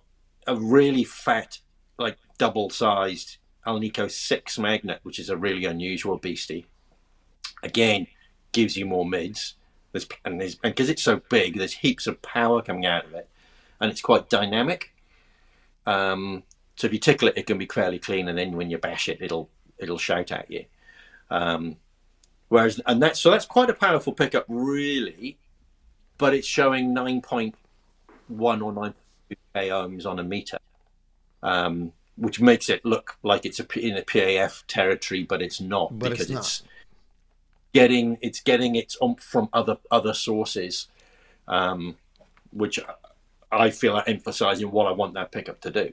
a really fat, like double-sized Alnico 6 magnet, which is a really unusual beastie. Again, gives you more mids. And because it's so big, there's heaps of power coming out of it, and it's quite dynamic. So if you tickle it, it can be fairly clean, and then when you bash it, it'll shout at you. That's quite a powerful pickup, really, but it's showing 9.1 or 9.2 ohms on a meter, which makes it look like it's in a PAF territory, but it's not, because it's getting its oomph from other sources, which I feel are emphasizing what I want that pickup to do.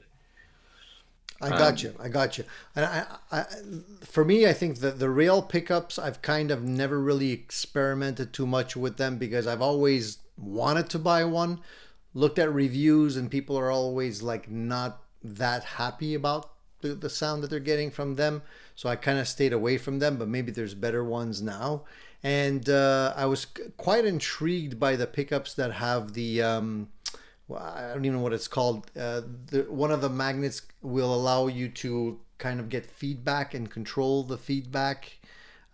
I got you. And for me, I think that the rail pickups, I've kind of never really experimented too much with them because I've always wanted to buy one, looked at reviews, and people are always like not that happy about the sound that they're getting from them. So I kind of stayed away from them, but maybe there's better ones now. And I was quite intrigued by the pickups that have the, I don't even know what it's called. One of the magnets will allow you to kind of get feedback and control the feedback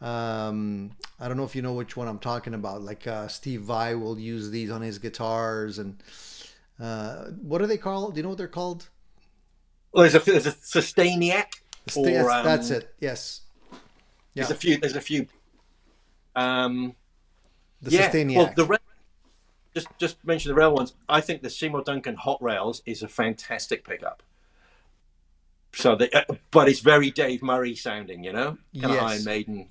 I don't know if you know which one I'm talking about. Like Steve Vai will use these on his guitars, and what are they called? Do you know what they're called? Well, there's a Sustainiac, or That's it. Yes. Yeah. there's a few. The Yeah, well, Sustainiac. just mention the rail ones. I think the Seymour Duncan Hot Rails is a fantastic pickup. So, but it's very Dave Murray sounding, you know, kind of Iron Maiden.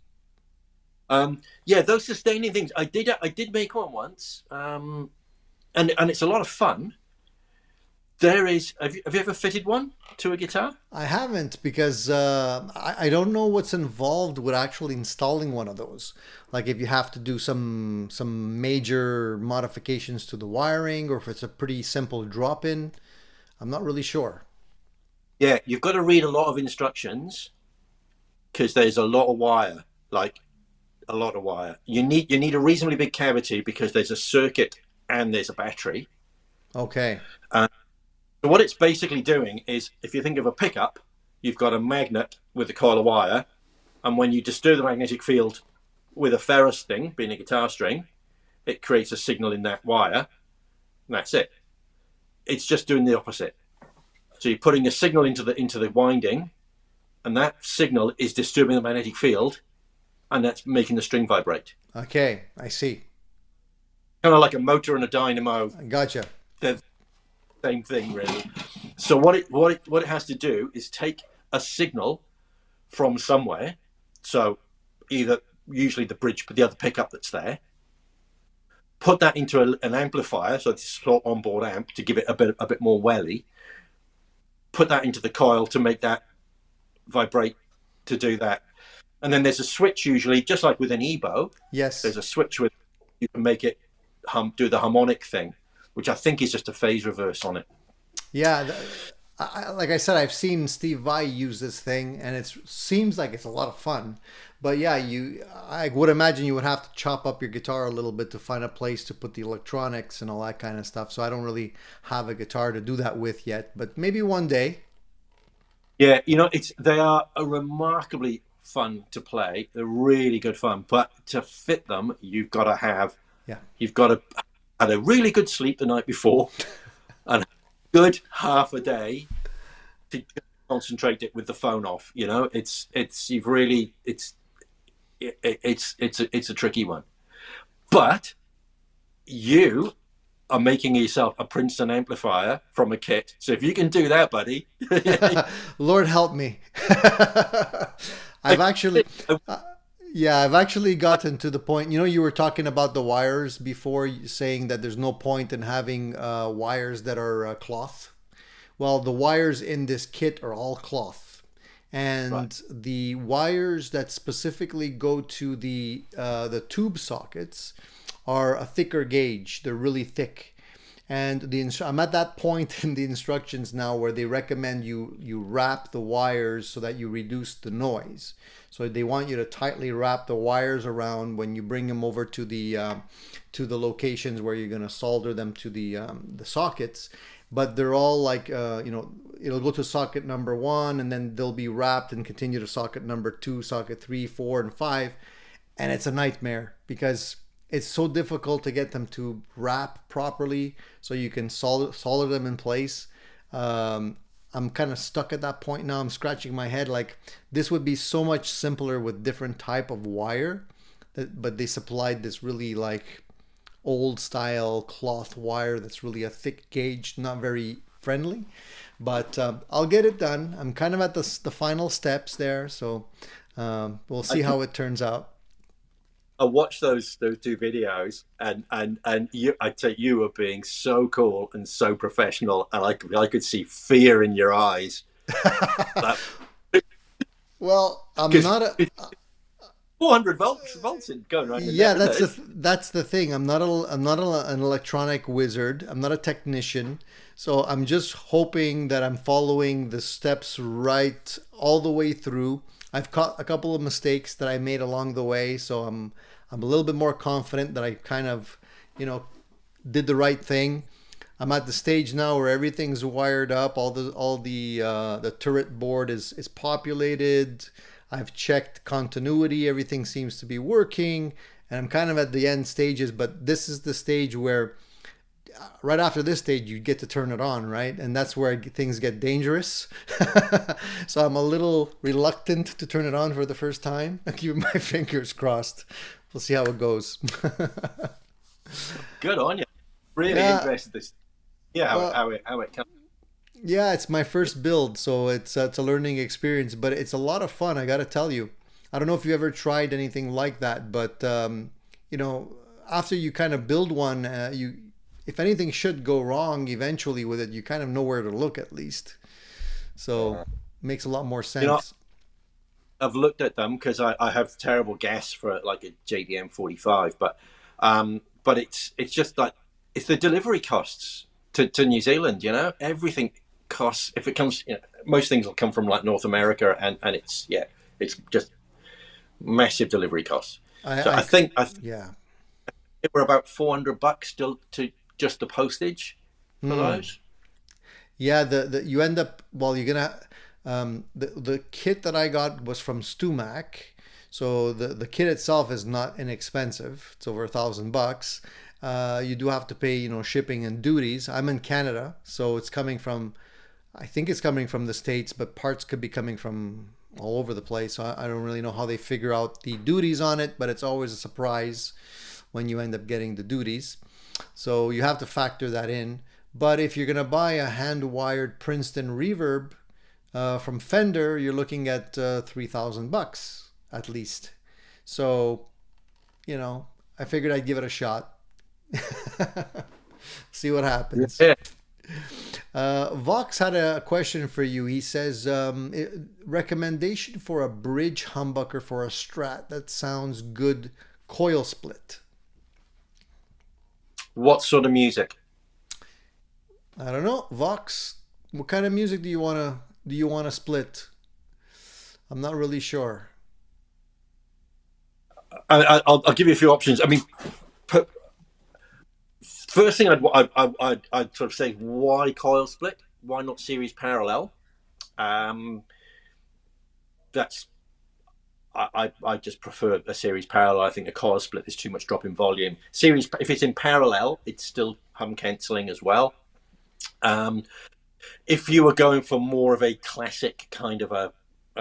Yeah, those sustaining things. I did make one once, and it's a lot of fun. There is. Have you ever fitted one to a guitar? I haven't, because I don't know what's involved with actually installing one of those. Like if you have to do some major modifications to the wiring, or if it's a pretty simple drop-in. I'm not really sure. Yeah, you've got to read a lot of instructions because there's a lot of wire, like a lot of wire. You need a reasonably big cavity because there's a circuit and there's a battery. Okay. So what it's basically doing is, if you think of a pickup, you've got a magnet with a coil of wire, and when you disturb the magnetic field with a ferrous thing, being a guitar string, it creates a signal in that wire, and that's it. It's just doing the opposite. So you're putting a signal into the winding, and that signal is disturbing the magnetic field, and that's making the string vibrate. Okay, I see. Kind of like a motor and a dynamo. Gotcha. They're the same thing, really. So what it has to do is take a signal from somewhere. So either usually the bridge, but the other pickup that's there. Put that into an amplifier, so it's an onboard amp to give it a bit more welly. Put that into the coil to make that vibrate, to do that. And then there's a switch, usually, just like with an EBO. Yes. There's a switch with you can make it do the harmonic thing, which I think is just a phase reverse on it. Yeah, like I said, I've seen Steve Vai use this thing, and it seems like it's a lot of fun. But yeah, I would imagine you would have to chop up your guitar a little bit to find a place to put the electronics and all that kind of stuff. So I don't really have a guitar to do that with yet, but maybe one day. Yeah, you know, they are a remarkably fun to play. They're really good fun, but to fit them, you've got to have had a really good sleep the night before, and a good half a day to concentrate it with the phone off. You know, it's a tricky one, but you are making yourself a Princeton amplifier from a kit. So if you can do that, buddy, Lord help me. I've actually gotten to the point, you know, you were talking about the wires before, saying that there's no point in having wires that are cloth. Well, the wires in this kit are all cloth. And right. The wires that specifically go to the tube sockets are a thicker gauge. They're really thick. And I'm at that point in the instructions now where they recommend you wrap the wires so that you reduce the noise. So they want you to tightly wrap the wires around when you bring them over to the locations where you're going to solder them to the sockets. But they're all like, it'll go to socket number 1, and then they'll be wrapped and continue to socket number 2, socket 3, 4, and 5. And it's a nightmare because it's so difficult to get them to wrap properly so you can solder them in place. I'm kind of stuck at that point now. I'm scratching my head like this would be so much simpler with different type of wire. But they supplied this really like old style cloth wire that's really a thick gauge, not very friendly, but I'll get it done. I'm kind of at the final steps there, so we'll see how it turns out. I watched those 2 videos, and I'd say you were being so cool and so professional, and I could see fear in your eyes. Well, I'm not a 400 volts in going right. Yeah, that's the thing. I'm not an electronic wizard. I'm not a technician. So I'm just hoping that I'm following the steps right all the way through. I've caught a couple of mistakes that I made along the way, so I'm a little bit more confident that I kind of, did the right thing. I'm at the stage now where everything's wired up. All the turret board is populated. I've checked continuity, everything seems to be working, and I'm kind of at the end stages, but this is the stage where right after this stage you get to turn it on, right? And that's where things get dangerous. So I'm a little reluctant to turn it on for the first time. I keep my fingers crossed. We'll see how it goes. Good on you. Really interested this. Yeah, how it comes. Yeah, it's my first build, so it's a learning experience, but it's a lot of fun. I got to tell you. I don't know if you ever tried anything like that, but you know, after you kind of build one, you if anything should go wrong eventually with it, you kind of know where to look at least. So it makes a lot more sense. You know, I've looked at them because I have terrible gas for like a JDM 45, but it's just like it's the delivery costs to New Zealand. You know, everything costs if it comes. You know, most things will come from like North America, and it's just massive delivery costs. I think we're about $400 still to just the postage for those. Yeah, the you end up you're gonna the kit that I got was from Stumac, so the kit itself is not inexpensive. It's over $1,000. You do have to pay, you know, shipping and duties. I'm in Canada, so I think it's coming from the States, but parts could be coming from all over the place. So I don't really know how they figure out the duties on it, but it's always a surprise when you end up getting the duties. So you have to factor that in. But if you're going to buy a hand-wired Princeton reverb from Fender, you're looking at $3,000 at least. So, you know, I figured I'd give it a shot. See what happens. Yeah. Vox had a question for you. He says, recommendation for a bridge humbucker for a Strat that sounds good coil split. What sort of music? I don't know, Vox. What kind of music do you want to split? I'm not really sure. I'll give you a few options. I mean, first thing I'd sort of say, why coil split? Why not series parallel? That's I just prefer a series parallel. I think a coil split is too much drop in volume. Series, if it's in parallel, it's still hum cancelling as well. If you were going for more of a classic kind of a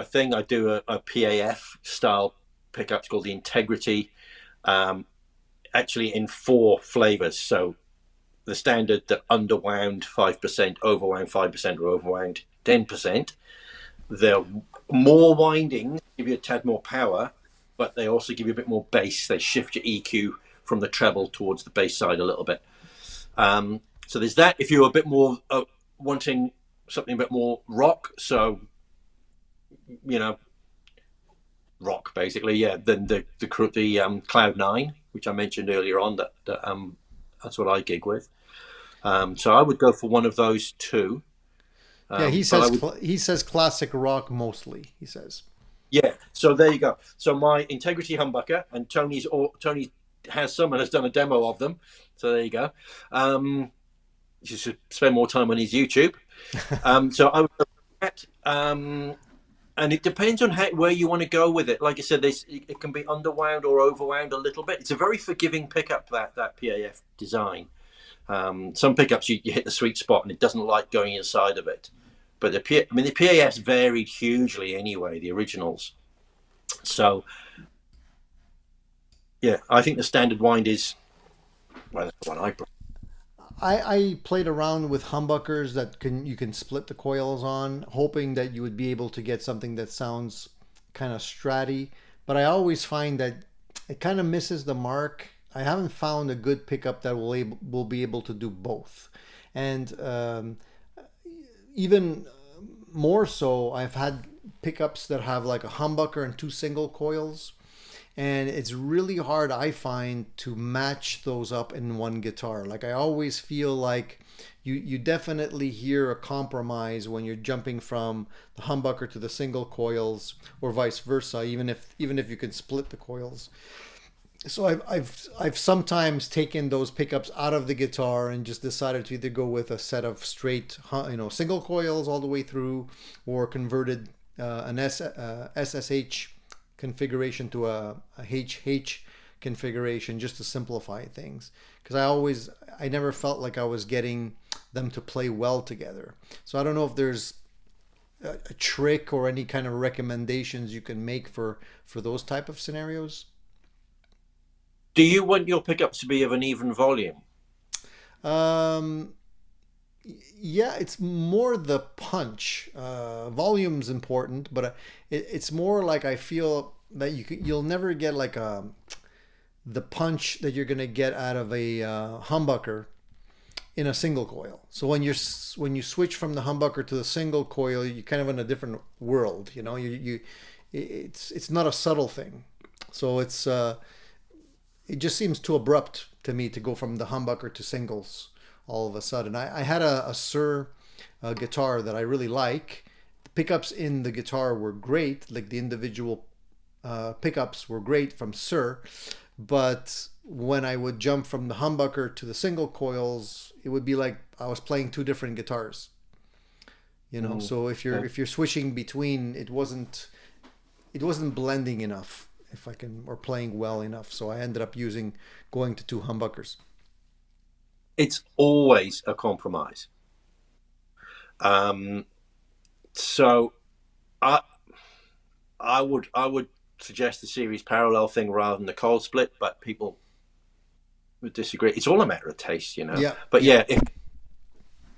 thing, I do a PAF style pickups called the Integrity, actually in 4 flavors. So the standard, the underwound 5%, overwound 5%, or overwound 10%. The more windings give you a tad more power, but they also give you a bit more bass. They shift your EQ from the treble towards the bass side a little bit. So there's that. If you're a bit more wanting something a bit more rock, so you know, rock basically, yeah. Then the Cloud 9, which I mentioned earlier on, that's what I gig with. So I would go for one of those two. Yeah, he says classic rock mostly. He says. Yeah, so there you go. So my Integrity humbucker, and Tony has some and has done a demo of them. So there you go. You should spend more time on his YouTube. So I would go for that. And it depends on where you want to go with it. Like I said, it can be underwound or overwound a little bit. It's a very forgiving pickup, that PAF design. Some pickups you hit the sweet spot and it doesn't like going inside of it. But the PAFs varied hugely anyway, the originals. So yeah, I think the standard wind is the one I prefer. I played around with humbuckers that you can split the coils on, hoping that you would be able to get something that sounds kind of stratty. But I always find that it kind of misses the mark. I haven't found a good pickup that will be able to do both. And even more so, I've had pickups that have like a humbucker and 2 single coils. And it's really hard, I find, to match those up in one guitar. Like I always feel like you definitely hear a compromise when you're jumping from the humbucker to the single coils, or vice versa, even if you can split the coils. So I've sometimes taken those pickups out of the guitar and just decided to either go with a set of straight, single coils all the way through, or converted SSH configuration to a HH configuration, just to simplify things. Because I never felt like I was getting them to play well together. So I don't know if there's a trick or any kind of recommendations you can make for those type of scenarios. Do you want your pickups to be of an even volume? Yeah, it's more the punch. Volume's important, but it's more like I feel that you'll never get like the punch that you're gonna get out of a humbucker in a single coil. So when you switch from the humbucker to the single coil, you're kind of in a different world. You know, it's not a subtle thing. So it just seems too abrupt to me to go from the humbucker to singles all of a sudden. I had a Sir guitar that I really like. The pickups in the guitar were great, like the individual pickups were great from Sir, but when I would jump from the humbucker to the single coils, it would be like I was playing two different guitars. You know, so if you're switching between, it wasn't blending enough, or playing well enough. So I ended up going to two humbuckers. It's always a compromise. So I would suggest the series parallel thing rather than the coil split, but people would disagree. It's all a matter of taste, you know. Yeah. But yeah, if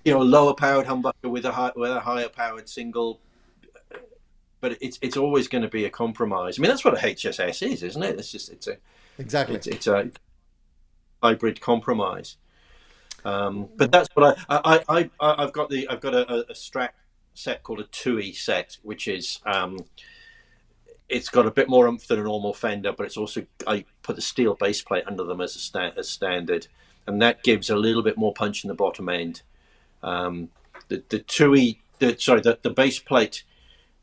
a lower powered humbucker with a higher powered single, but it's always going to be a compromise. I mean, that's what a HSS is, isn't it? Exactly. It's a hybrid compromise. But that's what I've got a Strat set called a 2E set, which is it's got a bit more oomph than a normal Fender, but it's also, I put the steel base plate under them as standard, and that gives a little bit more punch in the bottom end. The 2E, the base plate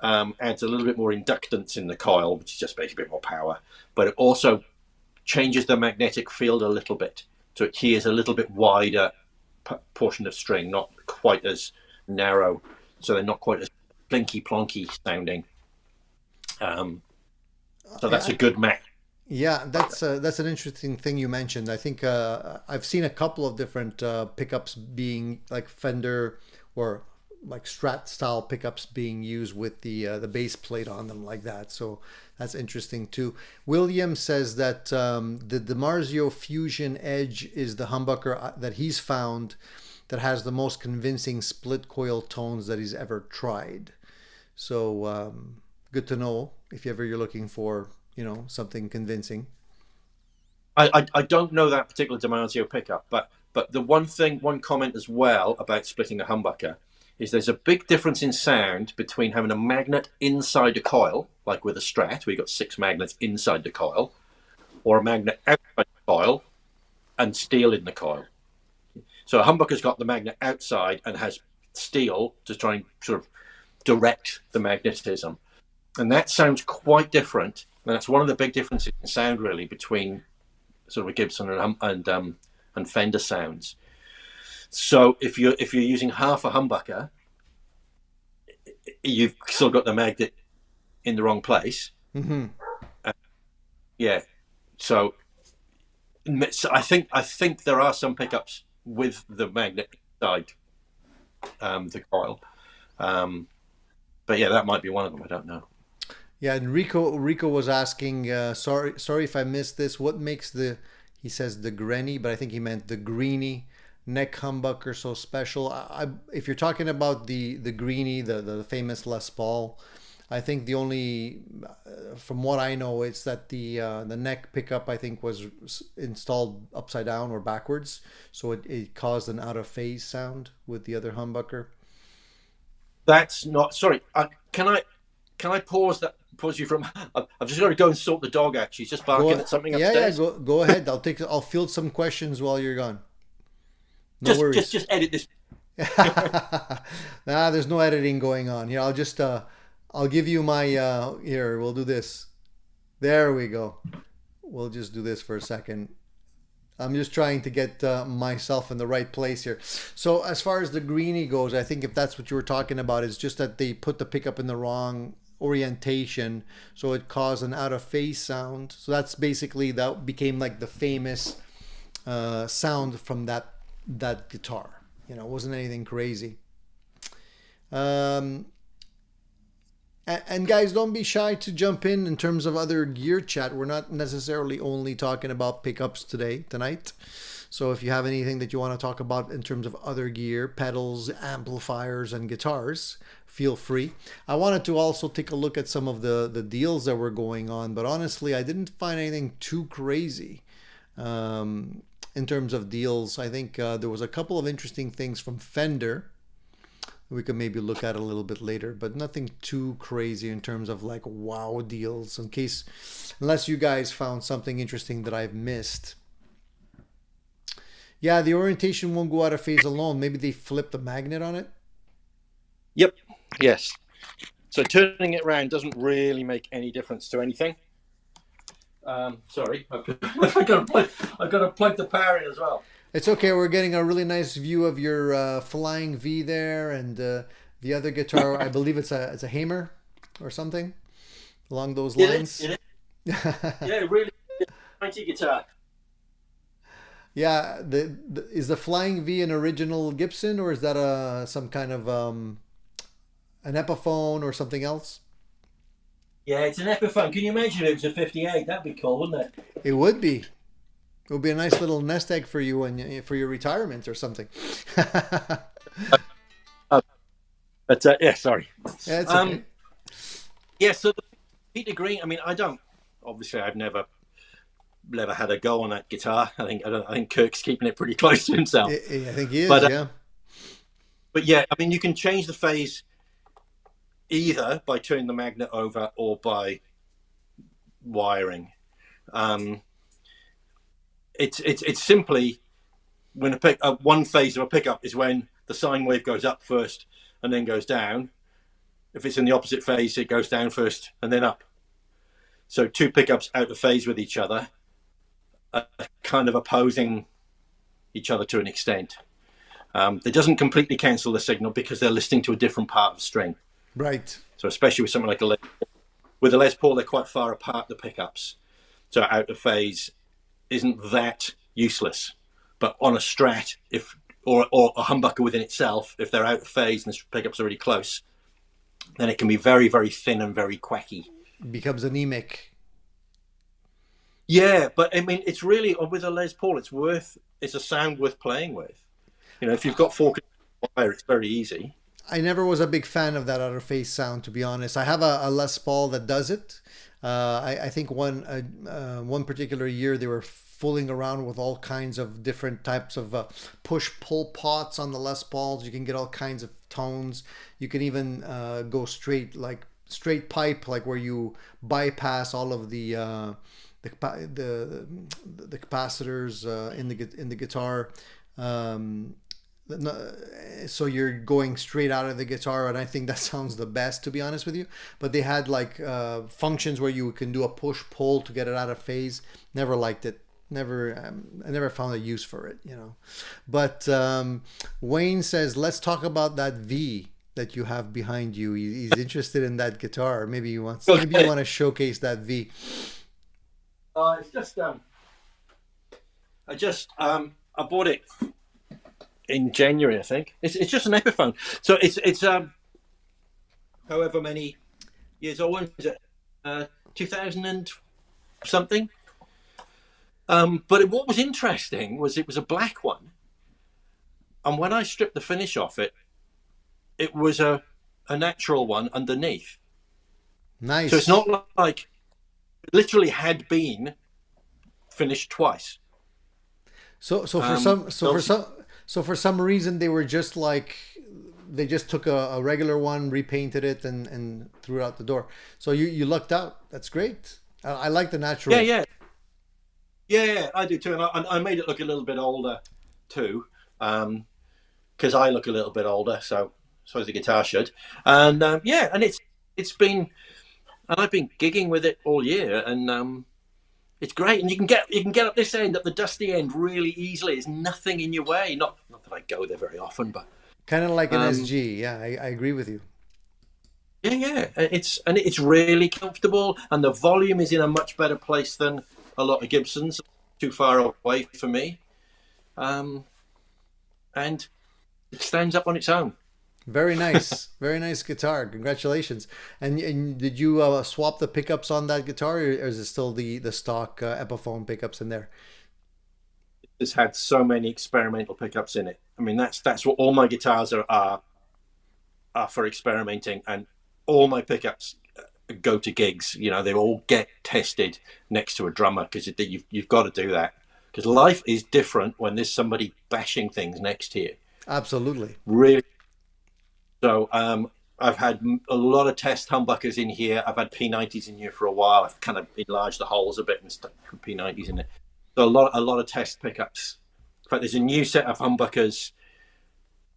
adds a little bit more inductance in the coil, which is just basically a bit more power, but it also changes the magnetic field a little bit. So it hears a little bit wider portion of string, not quite as narrow. So they're not quite as plinky plonky sounding. So that's a good match. Yeah, that's an interesting thing you mentioned. I think I've seen a couple of different pickups being like Fender or like Strat style pickups being used with the base plate on them like that. So that's interesting too. William says that the DiMarzio Fusion Edge is the humbucker that he's found that has the most convincing split coil tones that he's ever tried. So good to know if ever you're looking for something convincing. I don't know that particular DiMarzio pickup, but the one comment as well about splitting a humbucker is there's a big difference in sound between having a magnet inside the coil, like with a Strat, where you've got 6 magnets inside the coil, or a magnet outside the coil and steel in the coil. So a humbucker's got the magnet outside and has steel to try and sort of direct the magnetism. And that sounds quite different. And that's one of the big differences in sound, really, between sort of a Gibson and Fender sounds. So if you're using half a humbucker, you've still got the magnet in the wrong place. Mm-hmm. Yeah. So I think there are some pickups with the magnet inside the coil. But yeah, that might be one of them. I don't know. Yeah, and Rico was asking, sorry if I missed this. What makes he says the Granny, but I think he meant the Greenie neck humbucker so special? If you're talking about the Greenie, the famous Les Paul, I think the only, from what I know, it's that the neck pickup I think was installed upside down or backwards, so it caused an out of phase sound with the other humbucker. That's not, sorry. Can I pause you from? I've just got to go and sort the dog out. She's just barking at something upstairs. Yeah, go ahead. I'll field some questions while you're gone. No worries. Just edit this. Nah, there's no editing going on here. I'll give you my here. We'll do this. There we go. We'll just do this for a second. I'm just trying to get myself in the right place here. So as far as the Greenie goes, I think if that's what you were talking about, it's just that they put the pickup in the wrong orientation, so it caused an out of phase sound. So that's basically, that became like the famous sound from that guitar. You know, it wasn't anything crazy. And guys, don't be shy to jump in terms of other gear chat. We're not necessarily only talking about pickups tonight. So if you have anything that you want to talk about in terms of other gear, pedals, amplifiers, and guitars, feel free. I wanted to also take a look at some of the deals that were going on, but honestly, I didn't find anything too crazy in terms of deals. I think there was a couple of interesting things from Fender we could maybe look at a little bit later, but nothing too crazy in terms of like wow deals, unless you guys found something interesting that I've missed. Yeah, the orientation won't go out of phase alone. Maybe they flip the magnet on it. Yep. Yes. So turning it around doesn't really make any difference to anything. Sorry, I've got to plug the power in as well. It's okay. We're getting a really nice view of your flying V there, and the other guitar. I believe it's a Hamer or something along those lines. It is. Yeah, really mighty guitar. Yeah, is the flying V an original Gibson, or is that some kind of an Epiphone or something else? Yeah, it's an Epiphone. Can you imagine it was a 58? That'd be cool, wouldn't it? It would be. It would be a nice little nest egg for you and for your retirement or something. But yeah, sorry. Yeah, it's okay. Yeah, so the Peter Green. I mean, I've never had a go on that guitar. I think Kirk's keeping it pretty close to himself. I think he is. Yeah. But yeah, I mean, you can change the phase either by turning the magnet over or by wiring. It's simply when one phase of a pickup is when the sine wave goes up first and then goes down. If it's in the opposite phase, it goes down first and then up. So two pickups out of phase with each other are kind of opposing each other to an extent. It doesn't completely cancel the signal because they're listening to a different part of the string. Right. So especially with something like a Les Paul, they're quite far apart, the pickups. So out of phase isn't that useless. But on a Strat, or a humbucker within itself, if they're out of phase and the pickups are really close, then it can be very, very thin and very quacky. It becomes anemic. Yeah, but I mean, it's really, with a Les Paul, it's a sound worth playing with. You know, if you've got 4 wire, it's very easy. I never was a big fan of that out of phase sound, to be honest. I have a Les Paul that does it. I think one particular year they were fooling around with all kinds of different types of push-pull pots on the Les Pauls. You can get all kinds of tones. You can even go straight pipe, like where you bypass all of the capacitors in the guitar. So you're going straight out of the guitar, and I think that sounds the best, to be honest with you. But they had functions where you can do a push pull to get it out of phase. Never liked it. I never found a use for it, you know. But Wayne says, let's talk about that V that you have behind you. He's interested in that guitar. Maybe you want to showcase that V. It's just I bought it in January, I think. It's just an Epiphone. So it's however many years old. When is it? 2000 and something. But what was interesting was it was a black one, and when I stripped the finish off it, it was a natural one underneath. Nice. So it's not like it literally had been finished twice. So for some reason they just took a regular one, repainted it, and threw it out the door. So you lucked out. That's great. I like the natural. Yeah, I do too. And I made it look a little bit older too, because I look a little bit older, so as the guitar should. And and it's been, and I've been gigging with it all year, and it's great. And you can get up this end, up the dusty end, really easily. There's nothing in your way. Not that I go there very often, but kind of like an SG. Yeah, I agree with you. Yeah, yeah. It's really comfortable, and the volume is in a much better place than a lot of Gibsons. Too far away for me, um, and it stands up on its own. Very nice guitar. Congratulations. And did you swap the pickups on that guitar, or is it still the stock Epiphone pickups in there? It's had so many experimental pickups in it. I mean, that's what all my guitars are for experimenting, and all my pickups go to gigs. You know, they all get tested next to a drummer because you've got to do that because life is different when there's somebody bashing things next to you. Absolutely. Really. So I've had a lot of test humbuckers in here. I've had P90s in here for a while. I've kind of enlarged the holes a bit and stuck P90s in there. So a lot of test pickups. In fact, there's a new set of humbuckers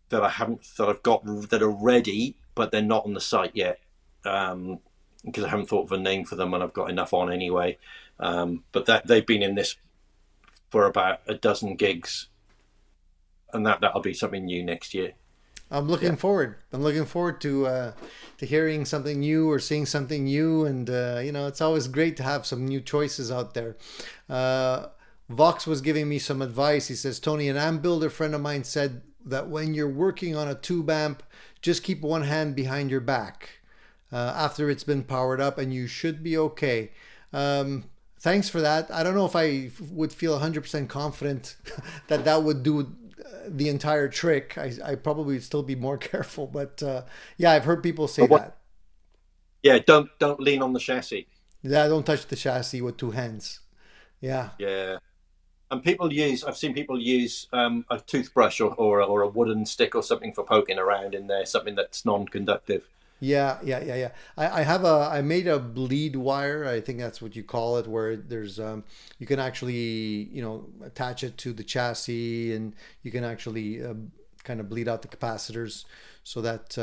that I've got that are ready, but they're not on the site yet because I haven't thought of a name for them, and I've got enough on anyway. But that they've been in this for about a dozen gigs, and that'll be something new next year. I'm Yeah. looking forward. I'm looking forward to hearing something new or seeing something new, and it's always great to have some new choices out there. Uh, Vox was giving me some advice. He says, Tony, an amp builder friend of mine said that when you're working on a tube amp, just keep one hand behind your back after it's been powered up, and you should be okay. Thanks for that. I don't know if I would feel 100% confident that that would do the entire trick. I probably would still be more careful, but yeah, I've heard people say But what? that. Yeah, don't lean on the chassis. Yeah, don't touch the chassis with two hands. Yeah. Yeah. And I've seen people use a toothbrush or a wooden stick or something for poking around in there, something that's non-conductive. Yeah. I made a bleed wire. I think that's what you call it, where there's you can actually attach it to the chassis, and you can actually kind of bleed out the capacitors so that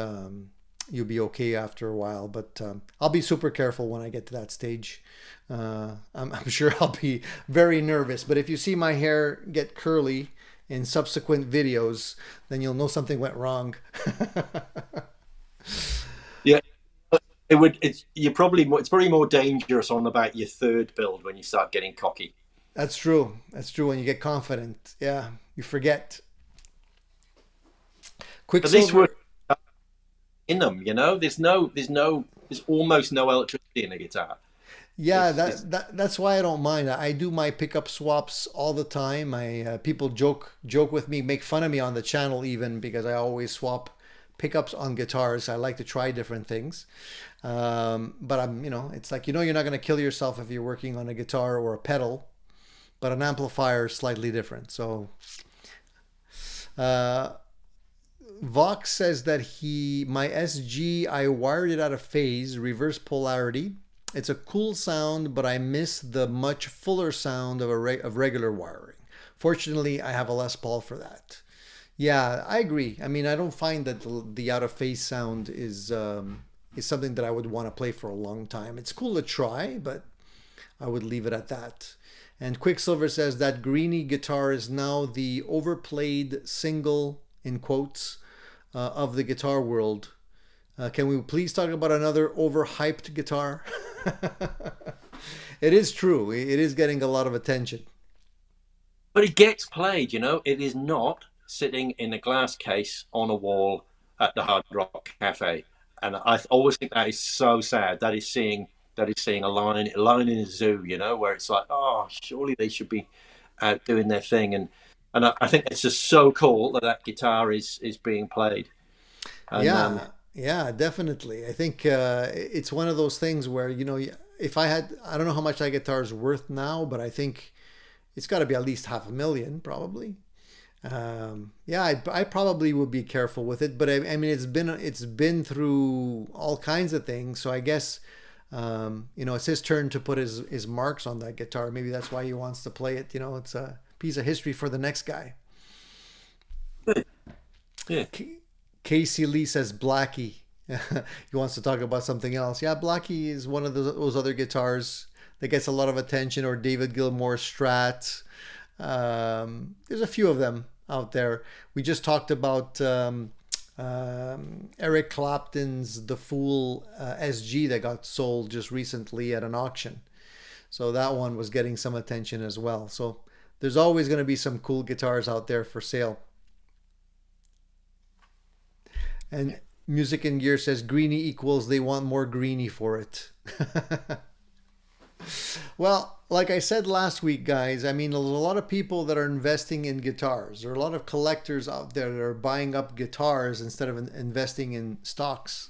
you'll be okay after a while. But I'll be super careful when I get to that stage. I'm sure I'll be very nervous. But if you see my hair get curly in subsequent videos, then you'll know something went wrong. Yeah, it would. It's probably more dangerous on about your third build when you start getting cocky. That's true. That's true. When you get confident, yeah, you forget. But this would Quicksilver. in them, there's almost no electricity in a guitar. Yeah, It's that's why I don't mind. I do my pickup swaps all the time. I people joke with me, make fun of me on the channel even because I always swap pickups on guitars. I like to try different things. But it's like you're not going to kill yourself if you're working on a guitar or a pedal, but an amplifier is slightly different. So uh, Vox says that my SG, I wired it out of phase, reverse polarity. It's a cool sound, but I miss the much fuller sound of regular wiring. Fortunately, I have a Les Paul for that. Yeah, I agree. I mean, I don't find that the out of phase sound is something that I would want to play for a long time. It's cool to try, but I would leave it at that. And Quicksilver says that Greeny guitar is now the overplayed single in quotes of the guitar world. Can we please talk about another overhyped guitar? It is true. It is getting a lot of attention. But it gets played. It is not sitting in a glass case on a wall at the Hard Rock Cafe, and I always think that is so sad. That is seeing a line in a zoo. Where it's like, oh, surely they should be out doing their thing, and I think it's just so cool that that guitar is being played. And Yeah, yeah, definitely. I think it's one of those things where, if I don't know how much that guitar is worth now, but I think it's got to be at least 500,000, probably. Yeah, I probably would be careful with it, but I mean, it's been through all kinds of things, so I guess it's his turn to put his marks on that guitar. Maybe that's why he wants to play it. It's a piece of history for the next guy. yeah, Casey Lee says Blackie. He wants to talk about something else. Yeah, Blackie is one of those other guitars that gets a lot of attention, or David Gilmour Strat. There's a few of them out there. We just talked about Eric Clapton's The Fool SG that got sold just recently at an auction. So that one was getting some attention as well. So there's always going to be some cool guitars out there for sale. And Music and Gear says greenie equals they want more greenie for it. Well, like I said last week, guys, I mean, there's a lot of people that are investing in guitars. There are a lot of collectors out there that are buying up guitars instead of investing in stocks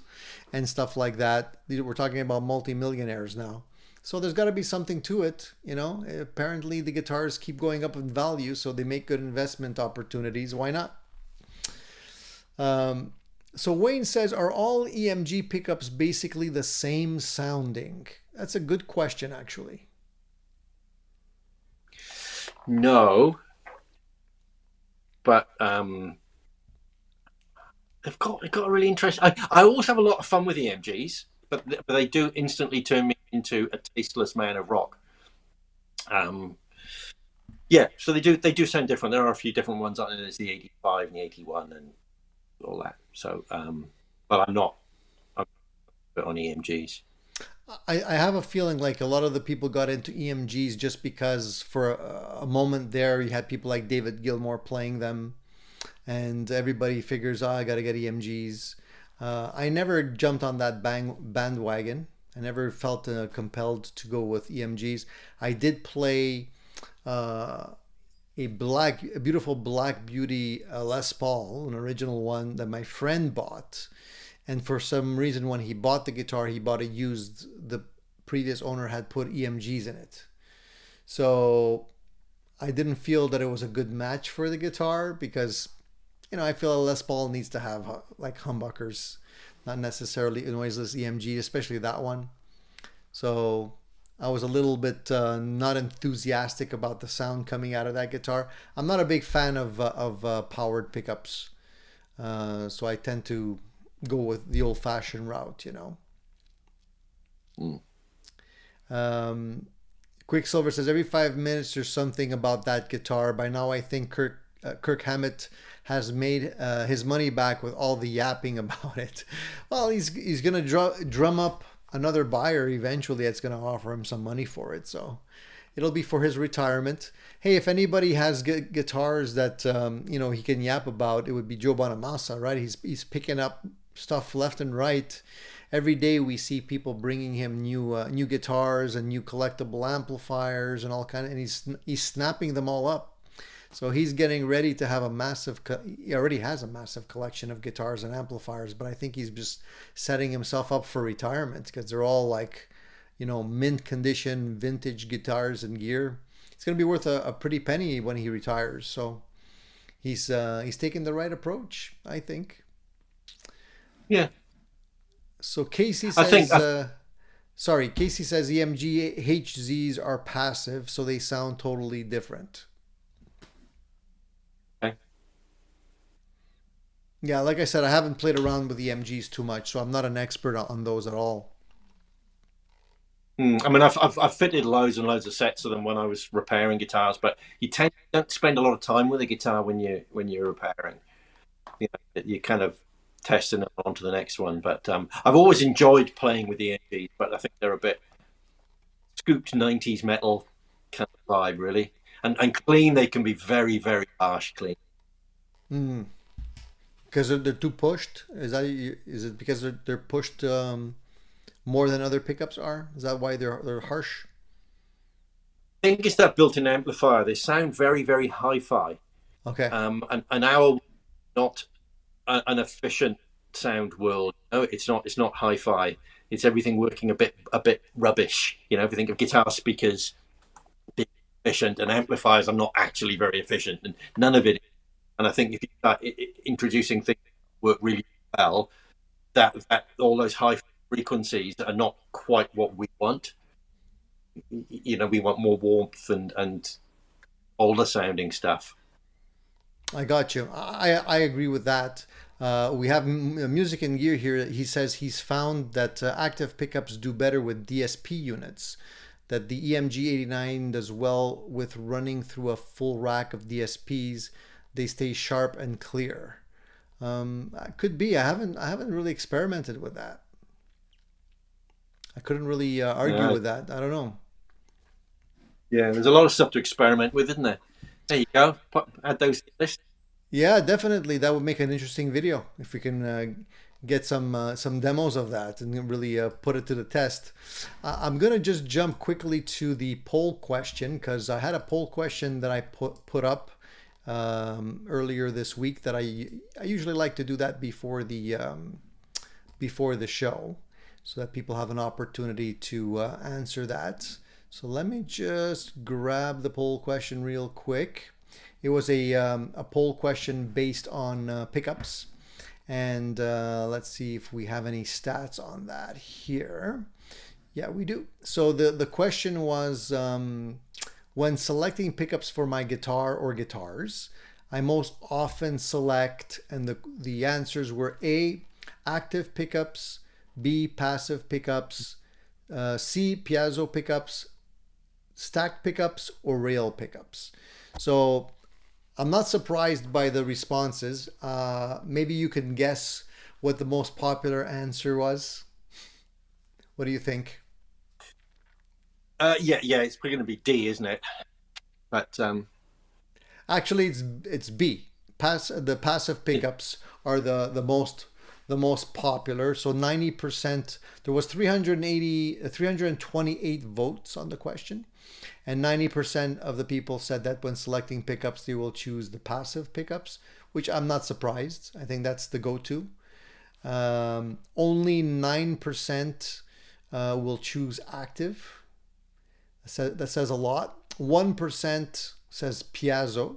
and stuff like that. We're talking about multimillionaires now. So there's got to be something to it, you know. Apparently the guitars keep going up in value, so they make good investment opportunities. Why not? So Wayne says, are all EMG pickups basically the same sounding? That's a good question, actually. No, but they've got a really interesting. I always have a lot of fun with EMGs, but they do instantly turn me into a tasteless man of rock. Yeah, so they do sound different. There are a few different ones. There's the 85 and the 81 and all that. So, but I'm not on EMGs. I have a feeling like a lot of the people got into EMGs just because for a moment there you had people like David Gilmour playing them, and everybody figures, oh, I got to get EMGs. I never jumped on that bandwagon. I never felt compelled to go with EMGs. I did play a beautiful Black Beauty Les Paul, an original one that my friend bought. And for some reason, when he bought the guitar, he bought it used. The previous owner had put EMGs in it. So I didn't feel that it was a good match for the guitar because, you know, I feel a Les Paul needs to have like humbuckers, not necessarily a noiseless EMG, especially that one. So I was a little bit not enthusiastic about the sound coming out of that guitar. I'm not a big fan of powered pickups. So I tend to go with the old-fashioned route, you know. Quicksilver says every 5 minutes there's something about that guitar. By now I think Kirk Hammett has made his money back with all the yapping about it. Well, he's gonna drum up another buyer eventually that's gonna offer him some money for it, so it'll be for his retirement. Hey, if anybody has guitars that you know, he can yap about, it would be Joe Bonamassa, right? He's picking up stuff left and right. Every day we see people bringing him new guitars and new collectible amplifiers and all kind of, and he's snapping them all up. So he's getting ready to have he already has a massive collection of guitars and amplifiers, but I think he's just setting himself up for retirement because they're all like, you know, mint condition, vintage guitars and gear. It's going to be worth a pretty penny when he retires. So he's taking the right approach, I think. Yeah. So Casey says, Casey says EMG HZs are passive, so they sound totally different. Okay. Yeah, like I said, I haven't played around with EMGs too much, so I'm not an expert on those at all. I mean, I've fitted loads and loads of sets of them when I was repairing guitars, but you don't spend a lot of time with a guitar when you're repairing. You know, you kind of testing it on to the next one. But I've always enjoyed playing with the EMGs, but I think they're a bit scooped 90s metal kind of vibe, really. And clean, they can be very, very harsh clean. Because they're too pushed? Is it because they're pushed more than other pickups are? Is that why they're harsh? I think it's that built-in amplifier. They sound very, very hi-fi. Okay. And our not an efficient sound world. No, it's not hi-fi. It's everything working a bit rubbish. You know, everything of guitar speakers being efficient and amplifiers are not actually very efficient, and none of it. And I think if you start introducing things that work really well, that all those high frequencies are not quite what we want. You know, we want more warmth and older sounding stuff. I got you. I agree with that. We have Music and Gear here. He says he's found that active pickups do better with DSP units, that the EMG 89 does well with running through a full rack of DSPs. They stay sharp and clear. Could be. I haven't really experimented with that. I couldn't really argue Uh, with that. I don't know. yeah, there's a lot of stuff to experiment with, isn't there? There you go. Add those to the list. Yeah, definitely. That would make an interesting video if we can get some demos of that and really put it to the test. I'm gonna just jump quickly to the poll question because I had a poll question that I put up earlier this week that I usually like to do that before the show so that people have an opportunity to answer that. So let me just grab the poll question real quick. It was a poll question based on pickups. And let's see if we have any stats on that here. Yeah, we do. So the question was, when selecting pickups for my guitar or guitars, I most often select, and the answers were A, active pickups, B, passive pickups, C, piezo pickups, stack pickups, or rail pickups. So I'm not surprised by the responses. Maybe you can guess what the most popular answer was. What do you think? Yeah, it's probably going to be D, isn't it? But Actually, it's B. The passive pickups are the most popular. So 90%. There was 328 votes on the question, and 90% of the people said that when selecting pickups, they will choose the passive pickups, which I'm not surprised. I think that's the go-to. Only 9% will choose active. That says a lot. 1% says piezo.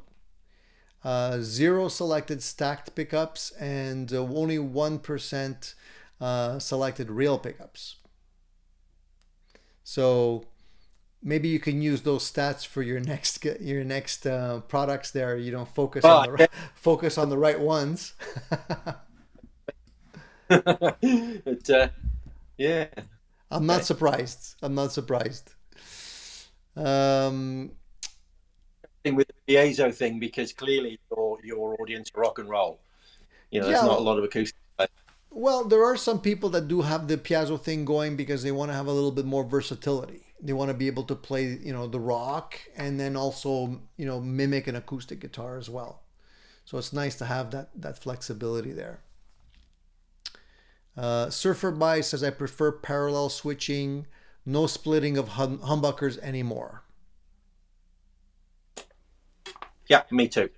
Zero selected stacked pickups, and only 1% selected rail pickups. So maybe you can use those stats for your next products. There, you don't focus on the right ones. but yeah, I'm not surprised. I'm not surprised. Um, with the piezo thing, because clearly your audience are rock and roll. There's yeah, not a lot of acoustic. well, there are some people that do have the piezo thing going because they want to have a little bit more versatility. They want to be able to play, the rock and then also, mimic an acoustic guitar as well. So it's nice to have that flexibility there. Surfer By says, I prefer parallel switching, no splitting of humbuckers anymore. Yeah, me too.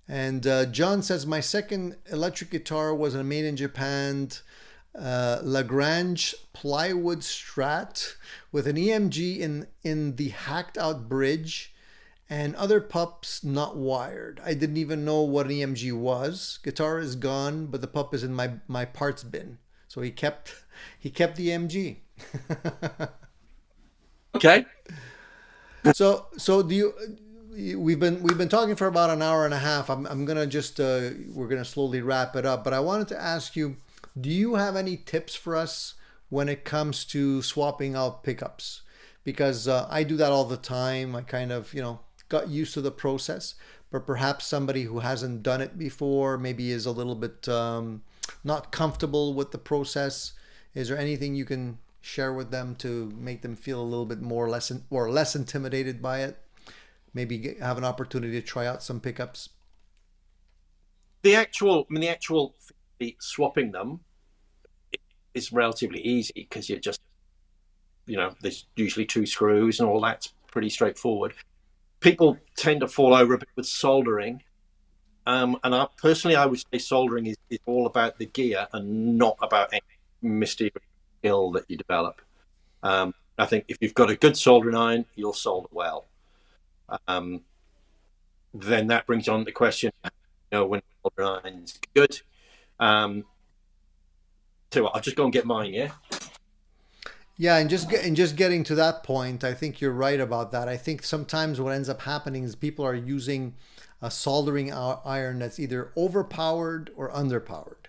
And John says, my second electric guitar was a made in Japan Lagrange plywood Strat with an EMG in the hacked out bridge and other pups not wired. I didn't even know what an EMG was. Guitar is gone, but the pup is in my parts bin. So he kept the EMG. Okay. So do you? We've been talking for about an hour and a half. I'm gonna just we're gonna slowly wrap it up. But I wanted to ask you, do you have any tips for us when it comes to swapping out pickups? Because I do that all the time. I kind of got used to the process. But perhaps somebody who hasn't done it before maybe is a little bit not comfortable with the process. Is there anything you can share with them to make them feel a little bit less intimidated by it? Maybe have an opportunity to try out some pickups. The actual swapping them is relatively easy because you just, there's usually two screws and all that's pretty straightforward. People tend to fall over a bit with soldering. And I would say soldering is all about the gear and not about any mysterious skill that you develop. I think if you've got a good soldering iron, you'll solder well. Then that brings on the question, when soldering iron's good. So I'll just go and get mine, yeah? Yeah, and just getting to that point, I think you're right about that. I think sometimes what ends up happening is people are using a soldering iron that's either overpowered or underpowered.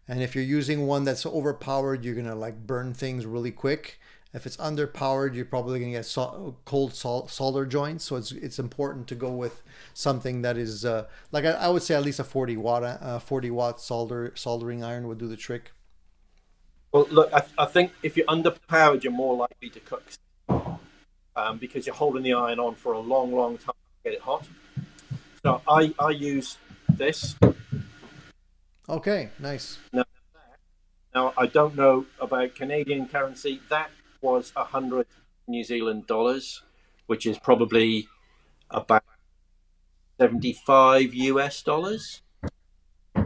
And if you're using one that's overpowered, you're gonna burn things really quick. If it's underpowered, you're probably going to get solder joints. So it's important to go with something that is like I would say at least a 40 watt soldering iron would do the trick. Well, look, I think if you're underpowered, you're more likely to cook because you're holding the iron on for a long, long time to get it hot. So I use this. Okay, nice. Now I don't know about Canadian currency. That was 100 New Zealand dollars, which is probably about 75 US dollars.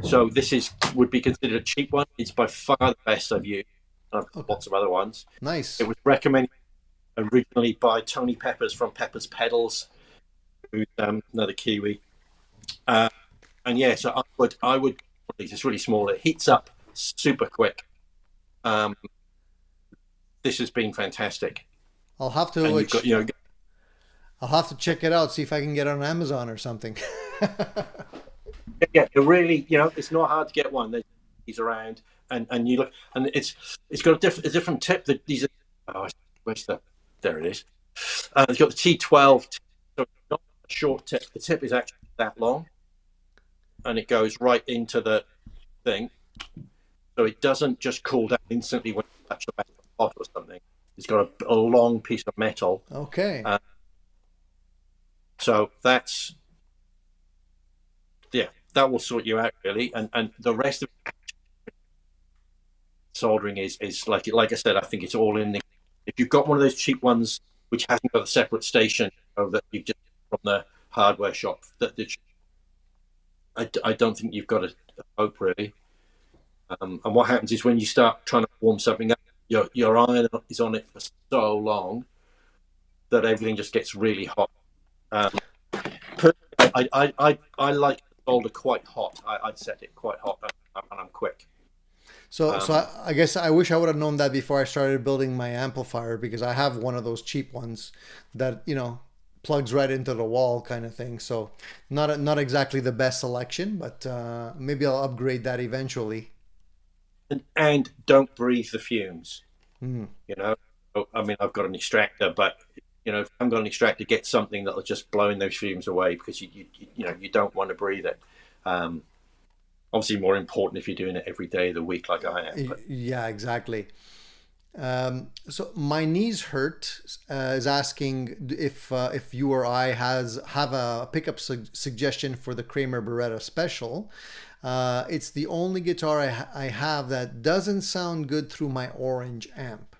So this would be considered a cheap one. It's by far the best I've used. I've got lots of other ones. Nice. It was recommended originally by Tony Peppers from Peppers Pedals, who's another Kiwi. And yeah, so I would. It's really small. It heats up super quick. This has been fantastic. I'll have to. And you've got, I'll have to check it out. See if I can get it on Amazon or something. Yeah, it really, it's not hard to get one. There's these around, and you look, and it's got a different tip. That these are, there it is. It's got the T12, so it's not a short tip. The tip is actually that long, and it goes right into the thing, so it doesn't just cool down instantly when you touch the back of the pot or something. It's got a long piece of metal. Okay. So that's. Yeah, that will sort you out really, and the rest of soldering is like I said. I think it's all in the. If you've got one of those cheap ones which hasn't got a separate station that you just from the hardware shop, I don't think you've got a hope really. And what happens is when you start trying to warm something up, your iron is on it for so long that everything just gets really hot. I like solder quite hot. I'd set it quite hot, and I'm quick. So I guess I wish I would have known that before I started building my amplifier, because I have one of those cheap ones that plugs right into the wall kind of thing. So not exactly the best selection, but maybe I'll upgrade that eventually. And don't breathe the fumes. Mm. I mean, I've got an extractor, but if I'm going to extractor, get something that'll just blow in those fumes away, because you don't want to breathe it. Obviously, more important if you're doing it every day of the week, like I am. But. Yeah, exactly. So my knees hurt is asking if you or I have a pickup suggestion for the Kramer Beretta Special. It's the only guitar I have that doesn't sound good through my orange amp.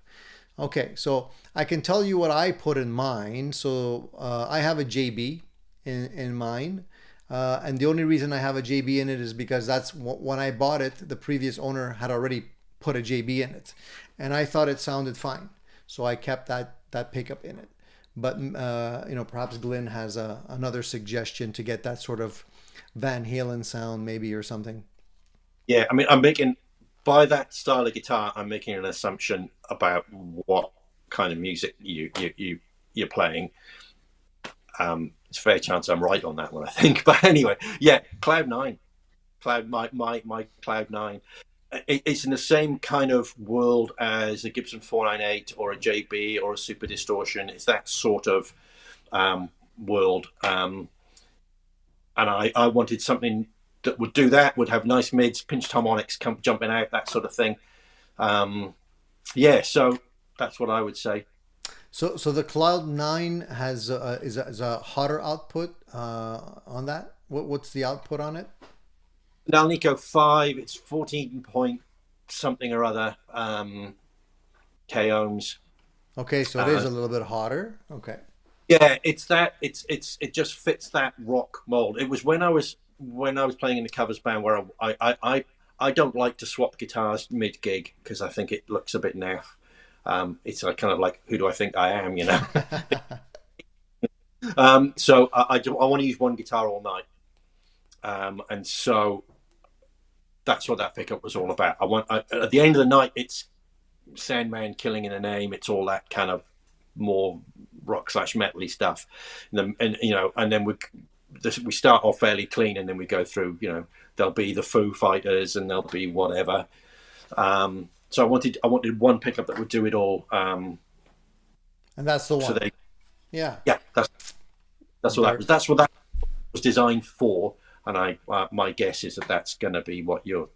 Okay, so I can tell you what I put in mine. So I have a JB in mine. And the only reason I have a JB in it is because that's when I bought it, the previous owner had already put a JB in it. And I thought it sounded fine. So I kept that pickup in it. But, perhaps Glyn has another suggestion to get that sort of Van Halen sound maybe or something. Yeah, I mean, by that style of guitar, I'm making an assumption about what kind of music you're playing. It's a fair chance I'm right on that one, I think. But anyway, yeah, Cloud 9, my Cloud 9. It's in the same kind of world as a Gibson 498 or a JB or a Super Distortion. It's that sort of world. And I wanted something that would do that, would have nice mids, pinched harmonics jumping out, that sort of thing. Yeah, so that's what I would say. So the Cloud 9 has is a hotter output on that. What's the output on it? Alnico 5, it's 14 point something or other K ohms. Okay, so it is a little bit hotter. Okay. Yeah, it just fits that rock mold. It was when I was playing in the covers band where I don't like to swap guitars mid gig because I think it looks a bit naff. It's kind of like, who do I think I am, So I want to use one guitar all night. And so that's what that pickup was all about. At the end of the night, it's Sandman, Killing in a Name. It's all that kind of more rock / metal-y stuff. And then we start off fairly clean, and then we go through, there'll be the Foo Fighters and there'll be whatever. So I wanted one pickup that would do it all. And that's the So one. they, Yeah. yeah, that's what that Very, was. That's what that was designed for. And my guess is that that's going to be what your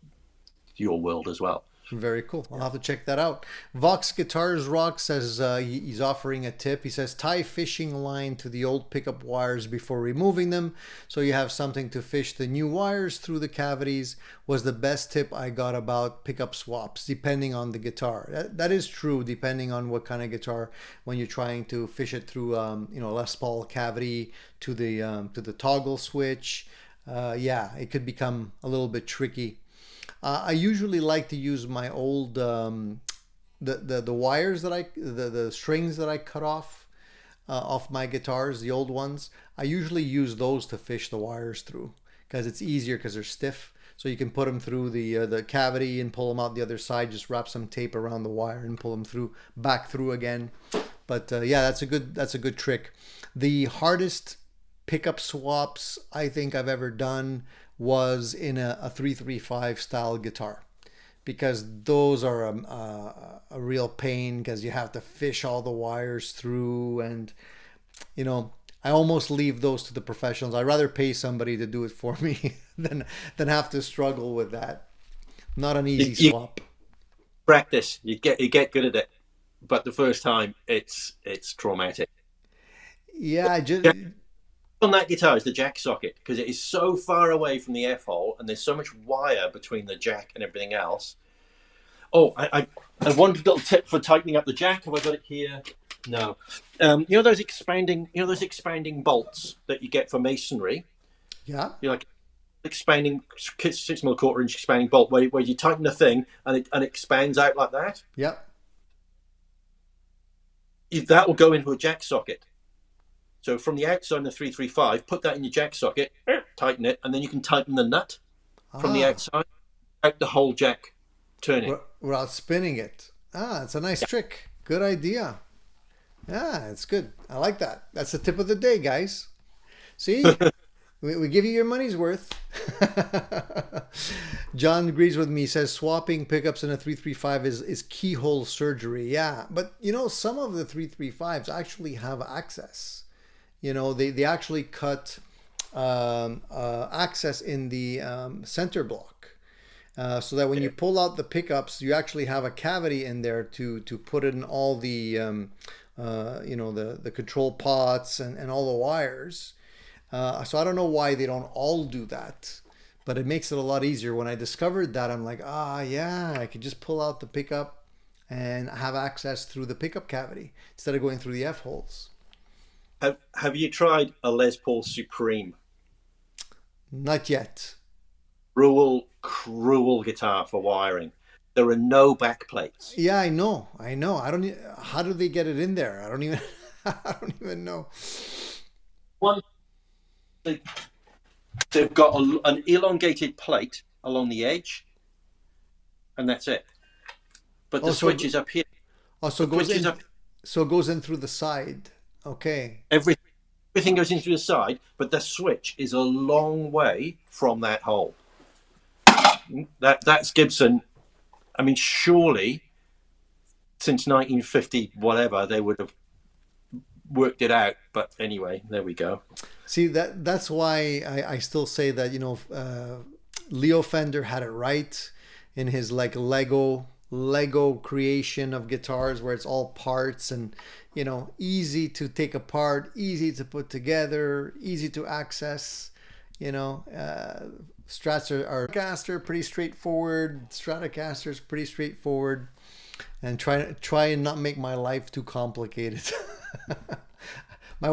world as well. very cool. I'll Yeah. have to check that out. Vox Guitars Rock says he's offering a tip. He says tie fishing line to the old pickup wires before removing them, so you have something to fish the new wires through the cavities. Was the best tip I got about pickup swaps, depending on the guitar. That is true, depending on what kind of guitar. When you're trying to fish it through, Les Paul cavity to the toggle switch, yeah, it could become a little bit tricky. I usually like to use my old the wires that the strings that I cut off my guitars, the old ones. I usually use those to fish the wires through because it's easier because they're stiff. So you can put them through the cavity and pull them out the other side. Just wrap some tape around the wire and pull them back through again. But yeah, that's a good trick. The hardest pickup swaps I think I've ever done was in a 335 style guitar, because those are a real pain because you have to fish all the wires through, and I almost leave those to the professionals. I'd rather pay somebody to do it for me than have to struggle with that. Not an easy You swap. practice, you get good at it, but the first time it's traumatic. Yeah, I just Yeah, on that guitar is the jack socket because it is so far away from the F hole, and there's so much wire between the jack and everything else. Oh, I one little tip for tightening up the jack. Have I got it here? No. Those expanding bolts that you get for masonry. yeah, You like expanding 6mm quarter-inch expanding bolt where you tighten the thing and it expands out like that. yeah. That will go into a jack socket. So from the outside of the 335, put that in your jack socket, tighten it, and then you can tighten the nut from the Ah, outside out the whole jack turning. without spinning it. Ah, it's a nice trick. Good idea. Yeah, it's good. I like that. That's the tip of the day, guys. See, we give you your money's worth. John agrees with me. He says swapping pickups in a 335 is keyhole surgery. Yeah, but some of the 335s actually have access. They actually cut access in the center block, so that when you pull out the pickups, you actually have a cavity in there to put in all the the control pots and all the wires. So I don't know why they don't all do that, but it makes it a lot easier. When I discovered that, I'm like, yeah, I could just pull out the pickup and have access through the pickup cavity instead of going through the F holes. Have you tried a Les Paul Supreme? Not yet. Cruel guitar for wiring. There are no back plates. Yeah, I know. I don't. How do they get it in there? I don't even. I don't even know. One, they've got an elongated plate along the edge, and that's it. But the switch is up here. Oh, so it The goes switch is in. up. So it goes in through the side. Okay. Everything goes into the side, but the switch is a long way from that hole. That's Gibson. I mean, surely since 1950, whatever, they would have worked it out. But anyway, there we go. See, that's why I still say that Leo Fender had it right in his like Lego creation of guitars, where it's all parts and easy to take apart, easy to put together, easy to access. Strats are Stratocaster pretty straightforward. Stratocaster's pretty straightforward, and try and not make my life too complicated.